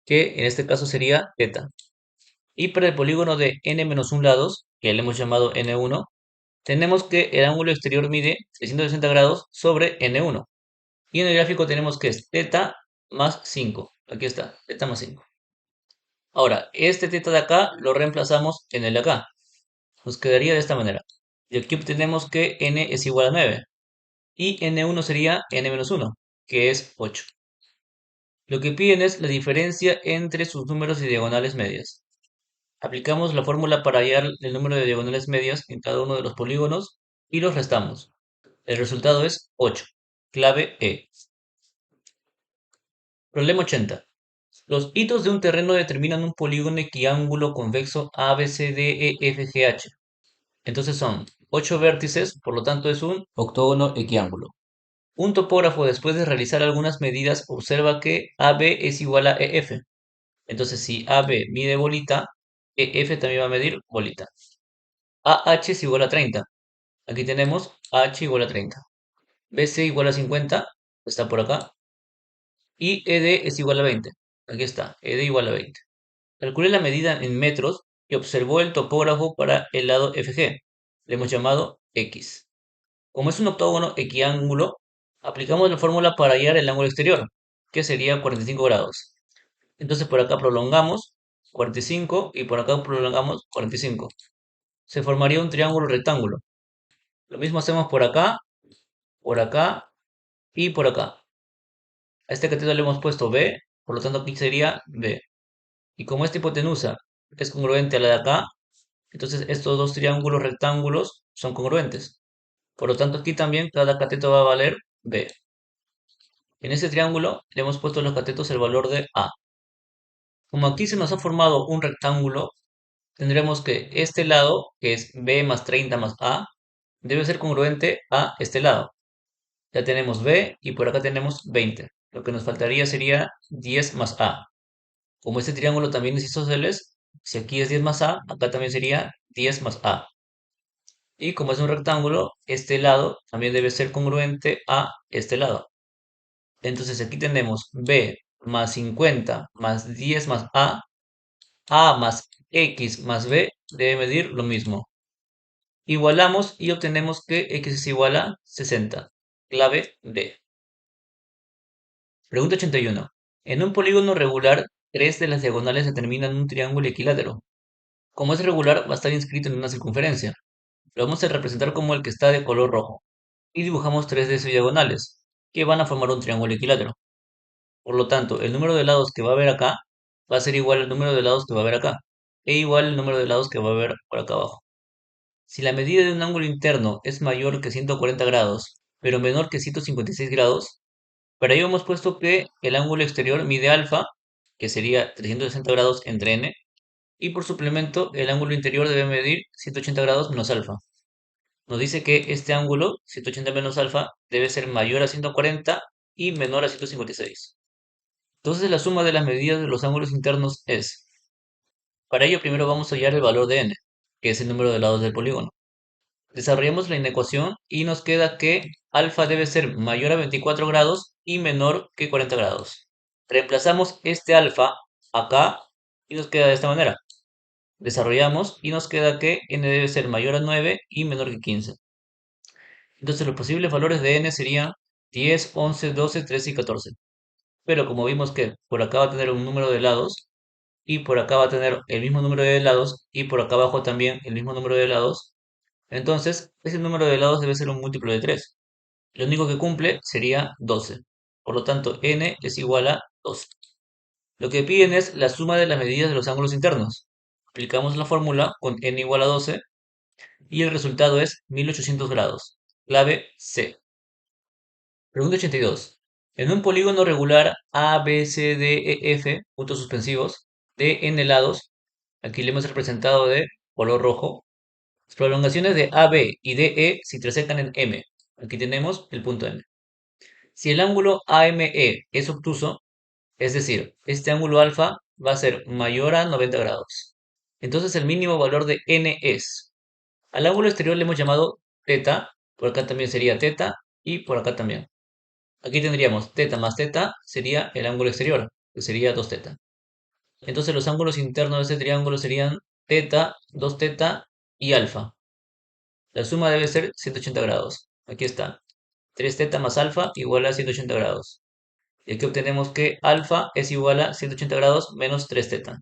A: que en este caso sería θ. Y para el polígono de n-1 lados, que le hemos llamado n1, tenemos que el ángulo exterior mide 360 grados sobre n1. Y en el gráfico tenemos que es θ más 5. Aquí está, θ más 5. Ahora, este θ de acá lo reemplazamos en el de acá. Nos quedaría de esta manera. Y aquí obtenemos que n es igual a 9. Y n1 sería n-1, que es 8. Lo que piden es la diferencia entre sus números y diagonales medias. Aplicamos la fórmula para hallar el número de diagonales medias en cada uno de los polígonos y los restamos. El resultado es 8. Clave E. Problema 80. Los hitos de un terreno determinan un polígono equiángulo convexo ABCDEFGH. Entonces son 8 vértices, por lo tanto es un octógono equiángulo. Un topógrafo, después de realizar algunas medidas, observa que AB es igual a EF. Entonces, si AB mide bolita, EF también va a medir bolita. AH es igual a 30. Aquí tenemos AH igual a 30. BC igual a 50, está por acá. Y ED es igual a 20. Aquí está, ED igual a 20. Calculé la medida en metros y observó el topógrafo para el lado FG. Le hemos llamado X. Como es un octógono equiángulo, aplicamos la fórmula para hallar el ángulo exterior, que sería 45 grados. Entonces por acá prolongamos 45 y por acá prolongamos 45. Se formaría un triángulo rectángulo. Lo mismo hacemos por acá y por acá. A este cateto le hemos puesto B, por lo tanto aquí sería B. Y como esta hipotenusa es congruente a la de acá, entonces estos dos triángulos rectángulos son congruentes. Por lo tanto aquí también cada cateto va a valer B. En este triángulo le hemos puesto a los catetos el valor de A. Como aquí se nos ha formado un rectángulo, tendremos que este lado, que es B más 30 más A, debe ser congruente a este lado. Ya tenemos B y por acá tenemos 20. Lo que nos faltaría sería 10 más A. Como este triángulo también es isósceles, si aquí es 10 más A, acá también sería 10 más A. Y como es un rectángulo, este lado también debe ser congruente a este lado. Entonces aquí tenemos B más 50 más 10 más A más X más B debe medir lo mismo. Igualamos y obtenemos que X es igual a 60. Clave D. Pregunta 81. En un polígono regular, tres de las diagonales determinan un triángulo equilátero. Como es regular, va a estar inscrito en una circunferencia. Lo vamos a representar como el que está de color rojo. Y dibujamos tres de sus diagonales. que van a formar un triángulo equilátero. Por lo tanto, el número de lados que va a haber acá va a ser igual al número de lados que va a haber acá, e igual al número de lados que va a haber por acá abajo. Si la medida de un ángulo interno es mayor que 140 grados, pero menor que 156 grados, para ello hemos puesto que el ángulo exterior mide alfa, que sería 360 grados entre n, y por suplemento el ángulo interior debe medir 180 grados menos alfa. Nos dice que este ángulo, 180 menos alfa, debe ser mayor a 140 y menor a 156. Entonces la suma de las medidas de los ángulos internos es, para ello primero vamos a hallar el valor de n, que es el número de lados del polígono. Desarrollamos la inecuación y nos queda que alfa debe ser mayor a 24 grados y menor que 40 grados. Reemplazamos este alfa acá y nos queda de esta manera. Desarrollamos y nos queda que n debe ser mayor a 9 y menor que 15. Entonces los posibles valores de n serían 10, 11, 12, 13 y 14. Pero como vimos que por acá va a tener un número de lados y por acá va a tener el mismo número de lados y por acá abajo también el mismo número de lados, entonces ese número de lados debe ser un múltiplo de 3. Lo único que cumple sería 12. Por lo tanto, n es igual a 12. Lo que piden es la suma de las medidas de los ángulos internos. Aplicamos la fórmula con n igual a 12 y el resultado es 1800 grados. Clave C. Pregunta 82. En un polígono regular A, B, C, D, E, F, puntos suspensivos, de n lados, aquí le hemos representado de color rojo, las prolongaciones de AB y DE se intersecan en M. Aquí tenemos el punto M. Si el ángulo AME es obtuso, es decir, este ángulo alfa va a ser mayor a 90 grados. Entonces el mínimo valor de n es, al ángulo exterior le hemos llamado teta, por acá también sería teta y por acá también. Aquí tendríamos teta más teta sería el ángulo exterior, que sería 2 teta. Entonces los ángulos internos de este triángulo serían teta, 2 teta y alfa. La suma debe ser 180 grados. Aquí está. 3 teta más alfa igual a 180 grados. Y aquí obtenemos que alfa es igual a 180 grados menos 3 teta.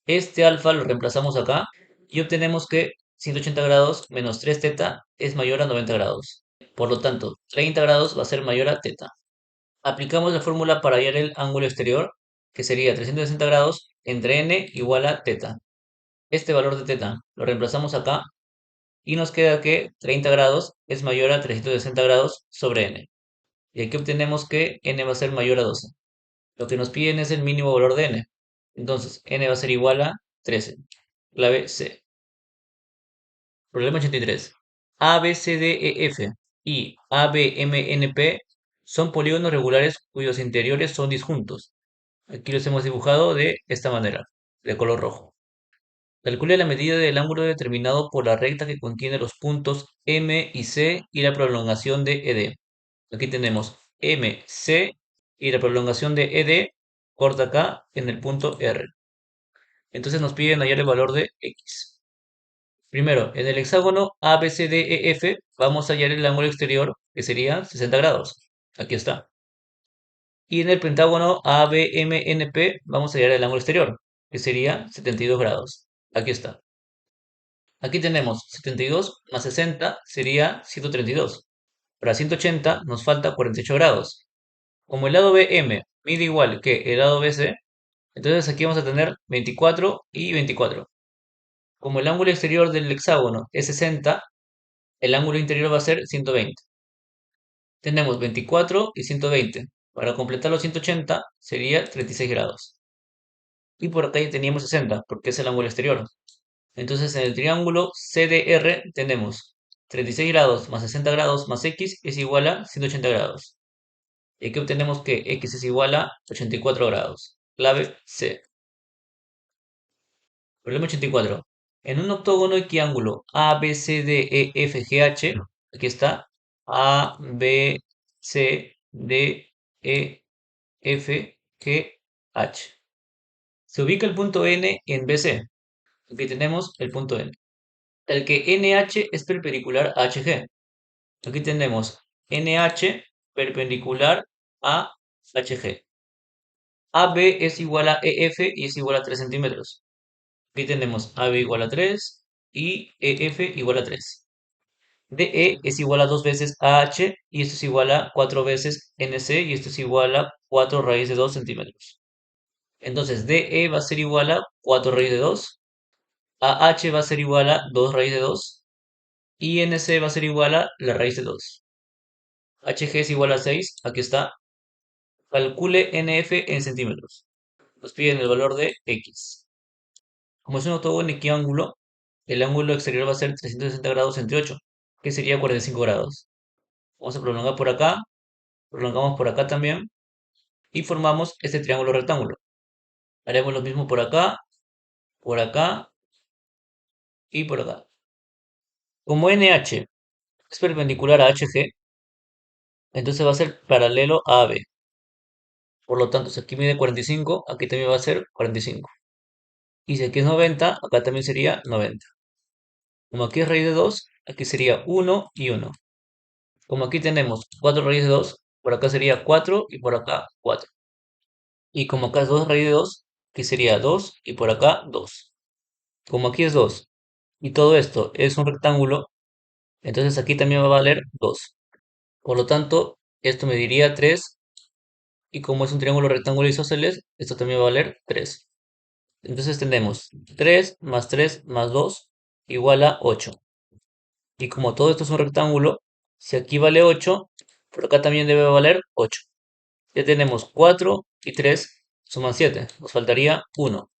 A: Este alfa lo reemplazamos acá y obtenemos que 180 grados menos 3 teta es mayor a 90 grados. Por lo tanto, 30 grados va a ser mayor a teta. Aplicamos la fórmula para hallar el ángulo exterior, que sería 360 grados entre n igual a teta. Este valor de teta lo reemplazamos acá y nos queda que 30 grados es mayor a 360 grados sobre n. Y aquí obtenemos que n va a ser mayor a 12. Lo que nos piden es el mínimo valor de n. Entonces, n va a ser igual a 13. Clave C. Problema 83. A, B, C, D, E, F y A, B, M, N, P son polígonos regulares cuyos interiores son disjuntos. Aquí los hemos dibujado de esta manera, de color rojo. Calcule la medida del ángulo determinado por la recta que contiene los puntos M y C y la prolongación de ED. Aquí tenemos MC y la prolongación de ED corta acá en el punto R. Entonces nos piden hallar el valor de X. Primero, en el hexágono ABCDEF vamos a hallar el ángulo exterior que sería 60 grados. Aquí está. Y en el pentágono ABMNP vamos a hallar el ángulo exterior que sería 72 grados. Aquí está. Aquí tenemos 72 más 60 sería 132. Para 180 nos falta 48 grados. Como el lado BM mide igual que el lado BC, entonces aquí vamos a tener 24 y 24. Como el ángulo exterior del hexágono es 60, el ángulo interior va a ser 120. Tenemos 24 y 120. Para completar los 180 sería 36 grados. Y por acá ya teníamos 60, porque es el ángulo exterior. Entonces en el triángulo CDR tenemos 36 grados más 60 grados más X es igual a 180 grados. Y aquí obtenemos que X es igual a 84 grados. Clave C. Problema 84. En un octógono equiángulo ABCDEFGH, aquí está, A, B, C, D, E, F, G, H. Se ubica el punto N en BC. Aquí tenemos el punto N. El que NH es perpendicular a HG. Aquí tenemos NH perpendicular a HG. AB es igual a EF y es igual a 3 centímetros. Aquí tenemos AB igual a 3 y EF igual a 3. DE es igual a 2 veces AH y esto es igual a 4 veces NC y esto es igual a 4 raíz de 2 centímetros. Entonces DE va a ser igual a 4 raíz de 2, AH va a ser igual a 2 raíz de 2 y NC va a ser igual a la raíz de 2. HG es igual a 6, aquí está. Calcule NF en centímetros. Nos piden el valor de X. Como es un octógono equiángulo, el ángulo exterior va a ser 360 grados entre 8, que sería 45 grados. Vamos a prolongar por acá, prolongamos por acá también y formamos este triángulo rectángulo. Haremos lo mismo por acá y por acá. Como NH es perpendicular a HG, entonces va a ser paralelo a AB. Por lo tanto, si aquí mide 45, aquí también va a ser 45. Y si aquí es 90, acá también sería 90. Como aquí es raíz de 2, aquí sería 1 y 1. Como aquí tenemos 4 raíz de 2, por acá sería 4 y por acá 4. Y como acá es 2 raíz de 2, aquí sería 2 y por acá 2. Como aquí es 2 y todo esto es un rectángulo, entonces aquí también va a valer 2. Por lo tanto, esto me diría 3 y como es un triángulo rectángulo isósceles, esto también va a valer 3. Entonces tenemos 3 más 2 igual a 8. Y como todo esto es un rectángulo, si aquí vale 8, por acá también debe valer 8. Ya tenemos 4 y 3 suman 7. Nos faltaría 1.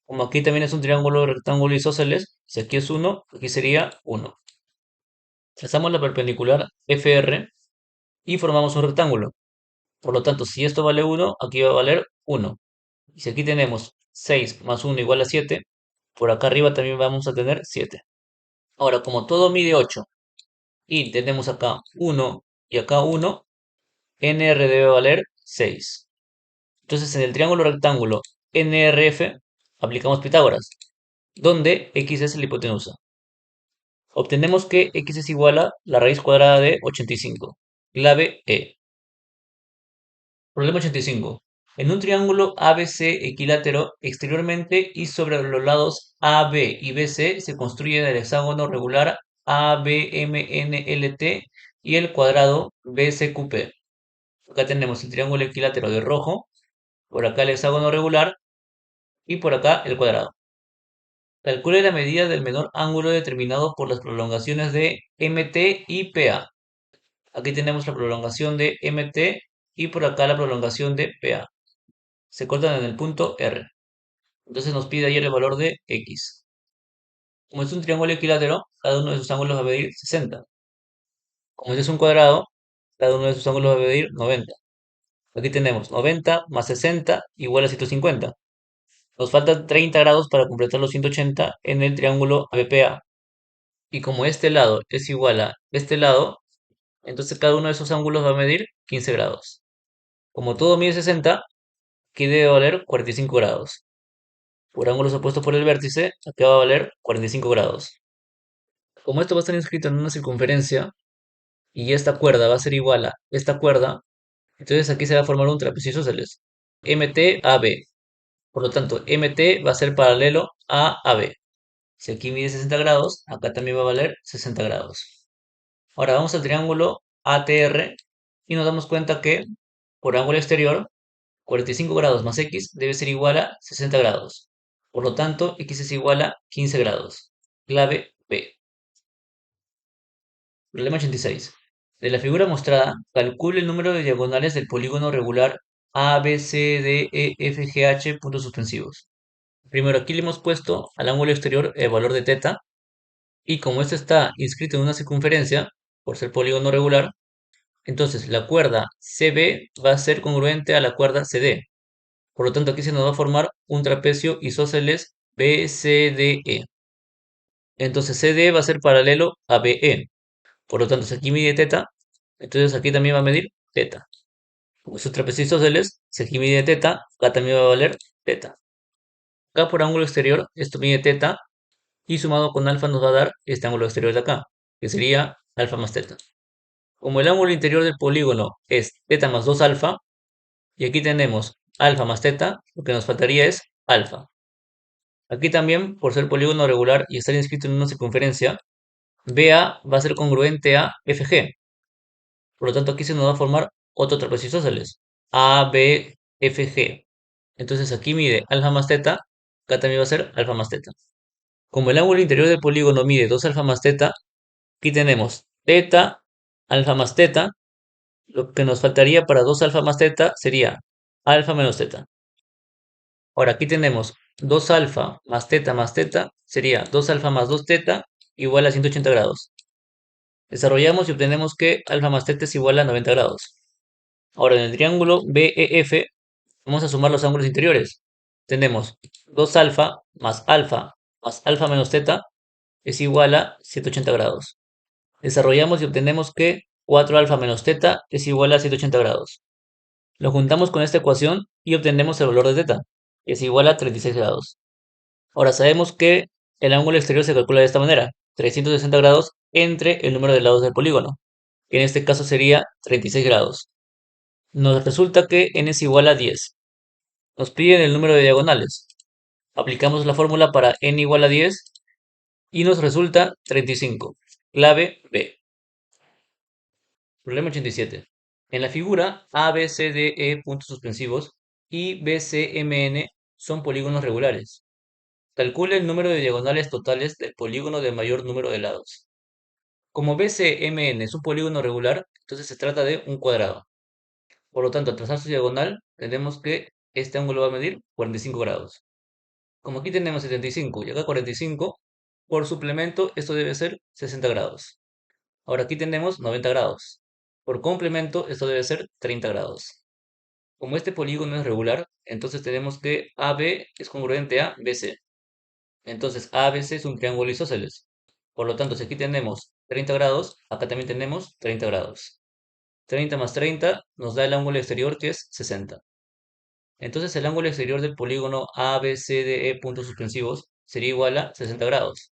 A: Como aquí también es un triángulo rectángulo isósceles, si aquí es 1, aquí sería 1. Trazamos la perpendicular FR y formamos un rectángulo. Por lo tanto, si esto vale 1, aquí va a valer 1. Y si aquí tenemos 6 más 1 igual a 7, por acá arriba también vamos a tener 7. Ahora, como todo mide 8 y tenemos acá 1 y acá 1, NR debe valer 6. Entonces, en el triángulo rectángulo NRF aplicamos Pitágoras, donde X es la hipotenusa. Obtenemos que X es igual a la raíz cuadrada de 85. Clave E. Problema 85. En un triángulo ABC equilátero, exteriormente y sobre los lados AB y BC se construye el hexágono regular ABMNLT y el cuadrado BCQP. Acá tenemos el triángulo equilátero de rojo, por acá el hexágono regular y por acá el cuadrado. Calcule la medida del menor ángulo determinado por las prolongaciones de MT y PA. Aquí tenemos la prolongación de MT y por acá la prolongación de PA. Se cortan en el punto R. Entonces nos pide ayer el valor de X. Como es un triángulo equilátero, cada uno de sus ángulos va a medir 60. Como este es un cuadrado, cada uno de sus ángulos va a medir 90. Aquí tenemos 90 más 60 igual a 150. Nos faltan 30 grados para completar los 180 en el triángulo ABPA. Y como este lado es igual a este lado, entonces cada uno de esos ángulos va a medir 15 grados. Como todo mide 60, aquí debe valer 45 grados. Por ángulos opuestos por el vértice, acá va a valer 45 grados. Como esto va a estar inscrito en una circunferencia y esta cuerda va a ser igual a esta cuerda, entonces aquí se va a formar un trapecio isósceles. MT-AB. Por lo tanto, MT va a ser paralelo a AB. Si aquí mide 60 grados, acá también va a valer 60 grados. Ahora vamos al triángulo ATR y nos damos cuenta que por ángulo exterior, 45 grados más X debe ser igual a 60 grados. Por lo tanto, X es igual a 15 grados. Clave B. Problema 86. De la figura mostrada, calcule el número de diagonales del polígono regular ABCDEFGH puntos suspensivos. Primero, aquí le hemos puesto al ángulo exterior el valor de teta, y como este está inscrito en una circunferencia, por ser polígono regular, entonces la cuerda CB va a ser congruente a la cuerda CD. Por lo tanto, aquí se nos va a formar un trapecio isósceles BCDE. Entonces CD va a ser paralelo a BE. Por lo tanto, si aquí mide teta, entonces aquí también va a medir teta. Como es un trapecio isósceles, si aquí mide teta, acá también va a valer teta. Acá por ángulo exterior, esto mide teta, y sumado con alfa nos va a dar este ángulo exterior de acá, que sería alfa más teta. Como el ángulo interior del polígono es teta más 2 alfa, y aquí tenemos alfa más teta, lo que nos faltaría es alfa. Aquí también, por ser polígono regular y estar inscrito en una circunferencia, BA va a ser congruente a FG. Por lo tanto, aquí se nos va a formar otro trapecio isósceles. ABFG. Entonces aquí mide alfa más teta, acá también va a ser alfa más teta. Como el ángulo interior del polígono mide 2 alfa más teta, aquí tenemos teta, alfa más teta. Lo que nos faltaría para 2 alfa más teta sería alfa menos teta. Ahora aquí tenemos 2 alfa más teta, sería 2 alfa más 2 teta igual a 180 grados. Desarrollamos y obtenemos que alfa más teta es igual a 90 grados. Ahora en el triángulo BEF vamos a sumar los ángulos interiores. Tenemos 2 alfa más alfa menos teta es igual a 180 grados. Desarrollamos y obtenemos que 4 alfa menos teta es igual a 180 grados. Lo juntamos con esta ecuación y obtenemos el valor de teta, que es igual a 36 grados. Ahora sabemos que el ángulo exterior se calcula de esta manera, 360 grados entre el número de lados del polígono, que en este caso sería 36 grados. Nos resulta que n es igual a 10. Nos piden el número de diagonales. Aplicamos la fórmula para n igual a 10 y nos resulta 35. Clave B. Problema 87. En la figura A, B, C, D, E puntos suspensivos y B, C, M, N son polígonos regulares. Calcula el número de diagonales totales del polígono de mayor número de lados. Como BCMN es un polígono regular, entonces se trata de un cuadrado. Por lo tanto, al trazar su diagonal, tenemos que este ángulo va a medir 45 grados. Como aquí tenemos 75 y acá 45, por suplemento esto debe ser 60 grados. Ahora aquí tenemos 90 grados. Por complemento esto debe ser 30 grados. Como este polígono es regular, entonces tenemos que AB es congruente a BC. Entonces ABC es un triángulo isósceles. Por lo tanto, si aquí tenemos 30 grados, acá también tenemos 30 grados. 30 más 30 nos da el ángulo exterior que es 60. Entonces el ángulo exterior del polígono ABCDE puntos suspensivos sería igual a 60 grados.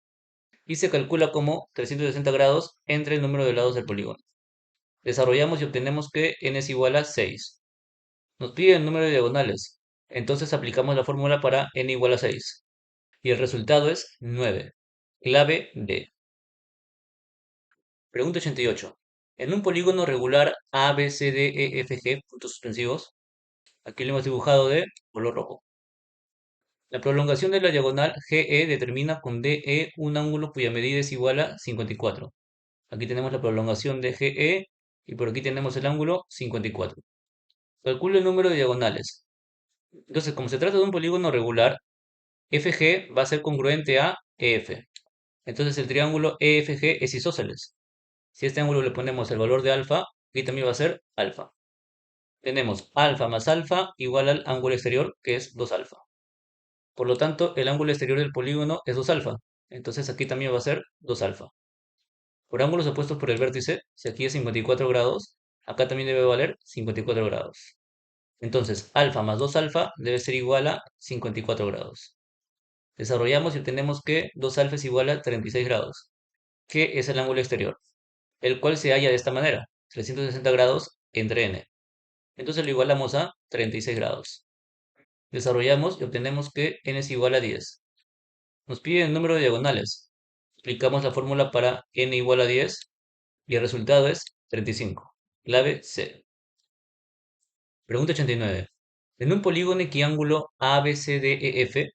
A: Y se calcula como 360 grados entre el número de lados del polígono. Desarrollamos y obtenemos que n es igual a 6. Nos pide el número de diagonales. Entonces aplicamos la fórmula para n igual a 6. Y el resultado es 9. Clave D. Pregunta 88. En un polígono regular ABCDEFG, puntos suspensivos, aquí lo hemos dibujado de color rojo. La prolongación de la diagonal GE determina con DE un ángulo cuya medida es igual a 54. Aquí tenemos la prolongación de GE y por aquí tenemos el ángulo 54. Calcula el número de diagonales. Entonces, como se trata de un polígono regular, FG va a ser congruente a EF. Entonces el triángulo EFG es isósceles. Si a este ángulo le ponemos el valor de alfa, aquí también va a ser alfa. Tenemos alfa más alfa igual al ángulo exterior, que es 2 alfa. Por lo tanto, el ángulo exterior del polígono es 2 alfa. Entonces aquí también va a ser 2 alfa. Por ángulos opuestos por el vértice, si aquí es 54 grados, acá también debe valer 54 grados. Entonces, alfa más 2 alfa debe ser igual a 54 grados. Desarrollamos y obtenemos que 2 alfa es igual a 36 grados, que es el ángulo exterior, el cual se halla de esta manera, 360 grados entre n. Entonces lo igualamos a 36 grados. Desarrollamos y obtenemos que n es igual a 10. Nos pide el número de diagonales. Aplicamos la fórmula para n igual a 10 y el resultado es 35. Clave C. Pregunta 89. En un polígono equiángulo ABCDEF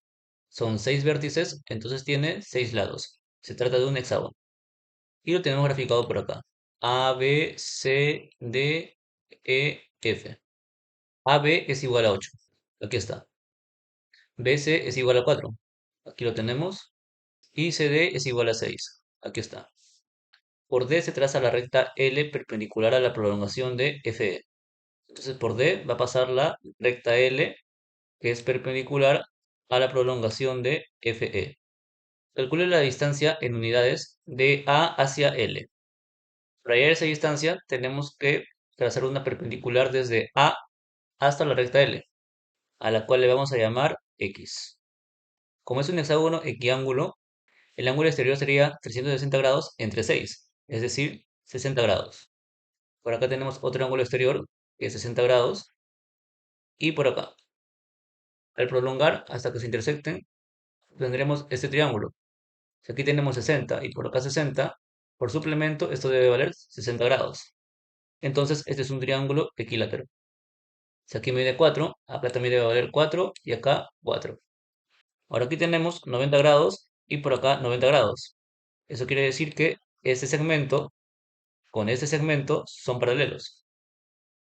A: son 6 vértices, entonces tiene 6 lados. Se trata de un hexágono. Y lo tenemos graficado por acá. ABCDEF. AB es igual a 8. Aquí está. BC es igual a 4. Aquí lo tenemos. Y CD es igual a 6. Aquí está. Por D se traza la recta L perpendicular a la prolongación de FE. Entonces por D va a pasar la recta L que es perpendicular a la prolongación de FE. Calcule la distancia en unidades de A hacia L. Para hallar esa distancia tenemos que trazar una perpendicular desde A hasta la recta L, a la cual le vamos a llamar X. Como es un hexágono equiángulo, el ángulo exterior sería 360 grados entre 6, es decir, 60 grados. Por acá tenemos otro ángulo exterior que es 60 grados y por acá. Al prolongar hasta que se intersecten, tendremos este triángulo. Si aquí tenemos 60 y por acá 60, Por suplemento, esto debe valer 60 grados. Entonces, este es un triángulo equilátero. Si aquí mide 4, acá también debe valer 4 y acá 4. Ahora aquí tenemos 90 grados y por acá 90 grados. Eso quiere decir que este segmento con este segmento son paralelos.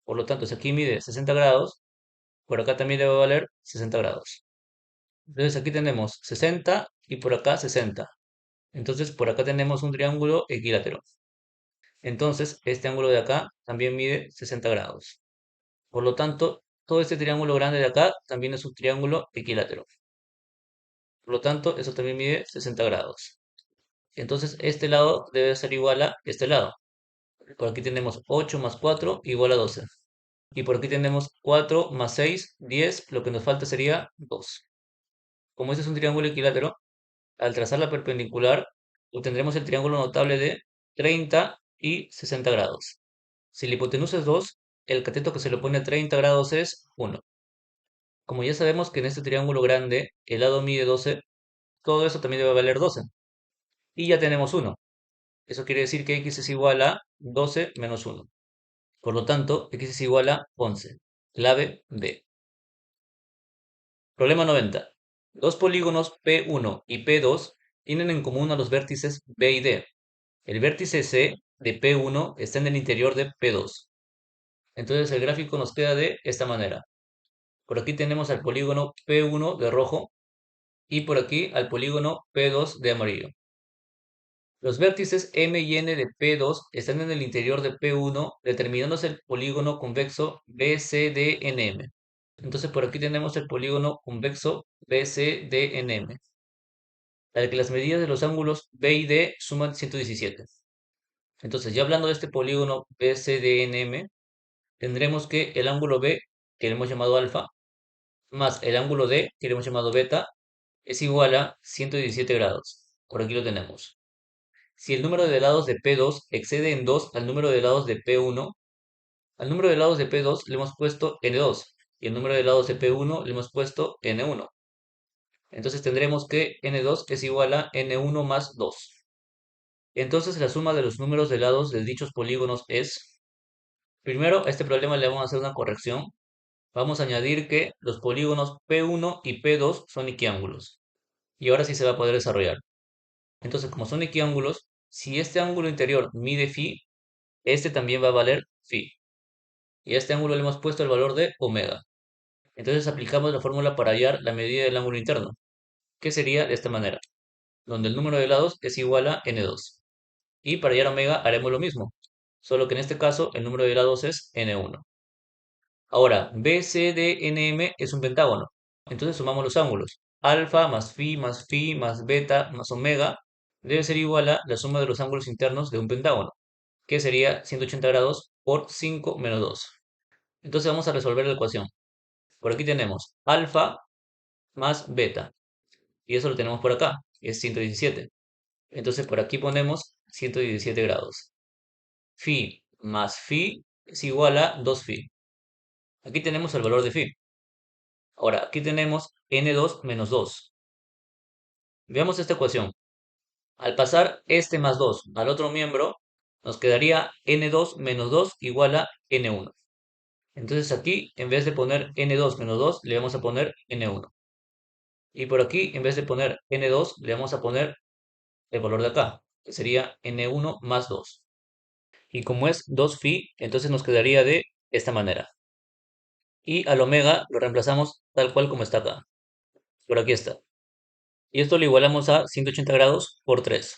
A: Por lo tanto, si aquí mide 60 grados, por acá también debe valer 60 grados. Entonces aquí tenemos 60 y por acá 60. Entonces por acá tenemos un triángulo equilátero. Entonces este ángulo de acá también mide 60 grados. Por lo tanto, todo este triángulo grande de acá también es un triángulo equilátero. Por lo tanto, eso también mide 60 grados. Entonces este lado debe ser igual a este lado. Por aquí tenemos 8 más 4 igual a 12. Y por aquí tenemos 4 más 6, 10. Lo que nos falta sería 2. Como este es un triángulo equilátero, al trazar la perpendicular, obtendremos el triángulo notable de 30 y 60 grados. Si la hipotenusa es 2, el cateto que se le opone a 30 grados es 1. Como ya sabemos que en este triángulo grande el lado mide 12, todo eso también debe valer 12. Y ya tenemos 1. Eso quiere decir que x es igual a 12 menos 1. Por lo tanto, x es igual a 11. Clave B. Problema 90. Dos polígonos P1 y P2 tienen en común a los vértices B y D. El vértice C de P1 está en el interior de P2. Entonces el gráfico nos queda de esta manera. Por aquí tenemos al polígono P1 de rojo y por aquí al polígono P2 de amarillo. Los vértices M y N de P2 están en el interior de P1, determinándose el polígono convexo BCDNM. Entonces por aquí tenemos el polígono convexo BCDNM, al que las medidas de los ángulos B y D suman 117. Entonces, ya hablando de este polígono BCDNM, tendremos que el ángulo B, que le hemos llamado alfa, más el ángulo D, que le hemos llamado beta, es igual a 117 grados. Por aquí lo tenemos. Si el número de lados de P2 excede en 2 al número de lados de P1, al número de lados de P2 le hemos puesto N2 y el número de lados de P1 le hemos puesto N1. Entonces tendremos que N2 es igual a N1 más 2. Entonces la suma de los números de lados de dichos polígonos es... Primero, a este problema le vamos a hacer una corrección. Vamos a añadir que los polígonos P1 y P2 son equiángulos. Y ahora sí se va a poder desarrollar. Entonces, como son equiángulos, si este ángulo interior mide phi, este también va a valer phi. Y a este ángulo le hemos puesto el valor de omega. Entonces aplicamos la fórmula para hallar la medida del ángulo interno, que sería de esta manera, donde el número de lados es igual a n2. Y para hallar omega haremos lo mismo, solo que en este caso el número de lados es n1. Ahora, BCDNM es un pentágono. Entonces sumamos los ángulos. Alfa más phi más beta más omega debe ser igual a la suma de los ángulos internos de un pentágono, que sería 180 grados por 5 menos 2. Entonces vamos a resolver la ecuación. Por aquí tenemos alfa más beta. Y eso lo tenemos por acá, es 117. Entonces por aquí ponemos 117 grados. Phi más phi es igual a 2 phi. Aquí tenemos el valor de phi. Ahora, aquí tenemos n2 menos 2. Veamos esta ecuación. Al pasar este más 2 al otro miembro, nos quedaría n2 menos 2 igual a n1. Entonces aquí, en vez de poner n2 menos 2, le vamos a poner n1. Y por aquí, en vez de poner n2, le vamos a poner el valor de acá, que sería n1 más 2. Y como es 2 phi, entonces nos quedaría de esta manera. Y al omega lo reemplazamos tal cual como está acá. Por aquí está. Y esto lo igualamos a 180 grados por 3,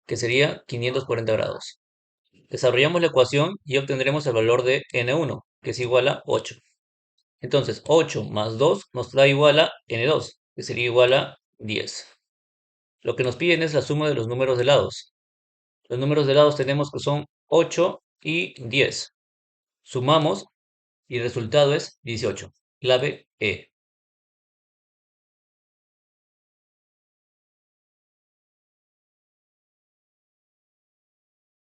A: que sería 540 grados. Desarrollamos la ecuación y obtendremos el valor de n1, que es igual a 8. Entonces, 8 más 2 nos da igual a n2, que sería igual a 10. Lo que nos piden es la suma de los números de lados. Los números de lados tenemos que son 8 y 10. Sumamos y el resultado es 18. Clave E.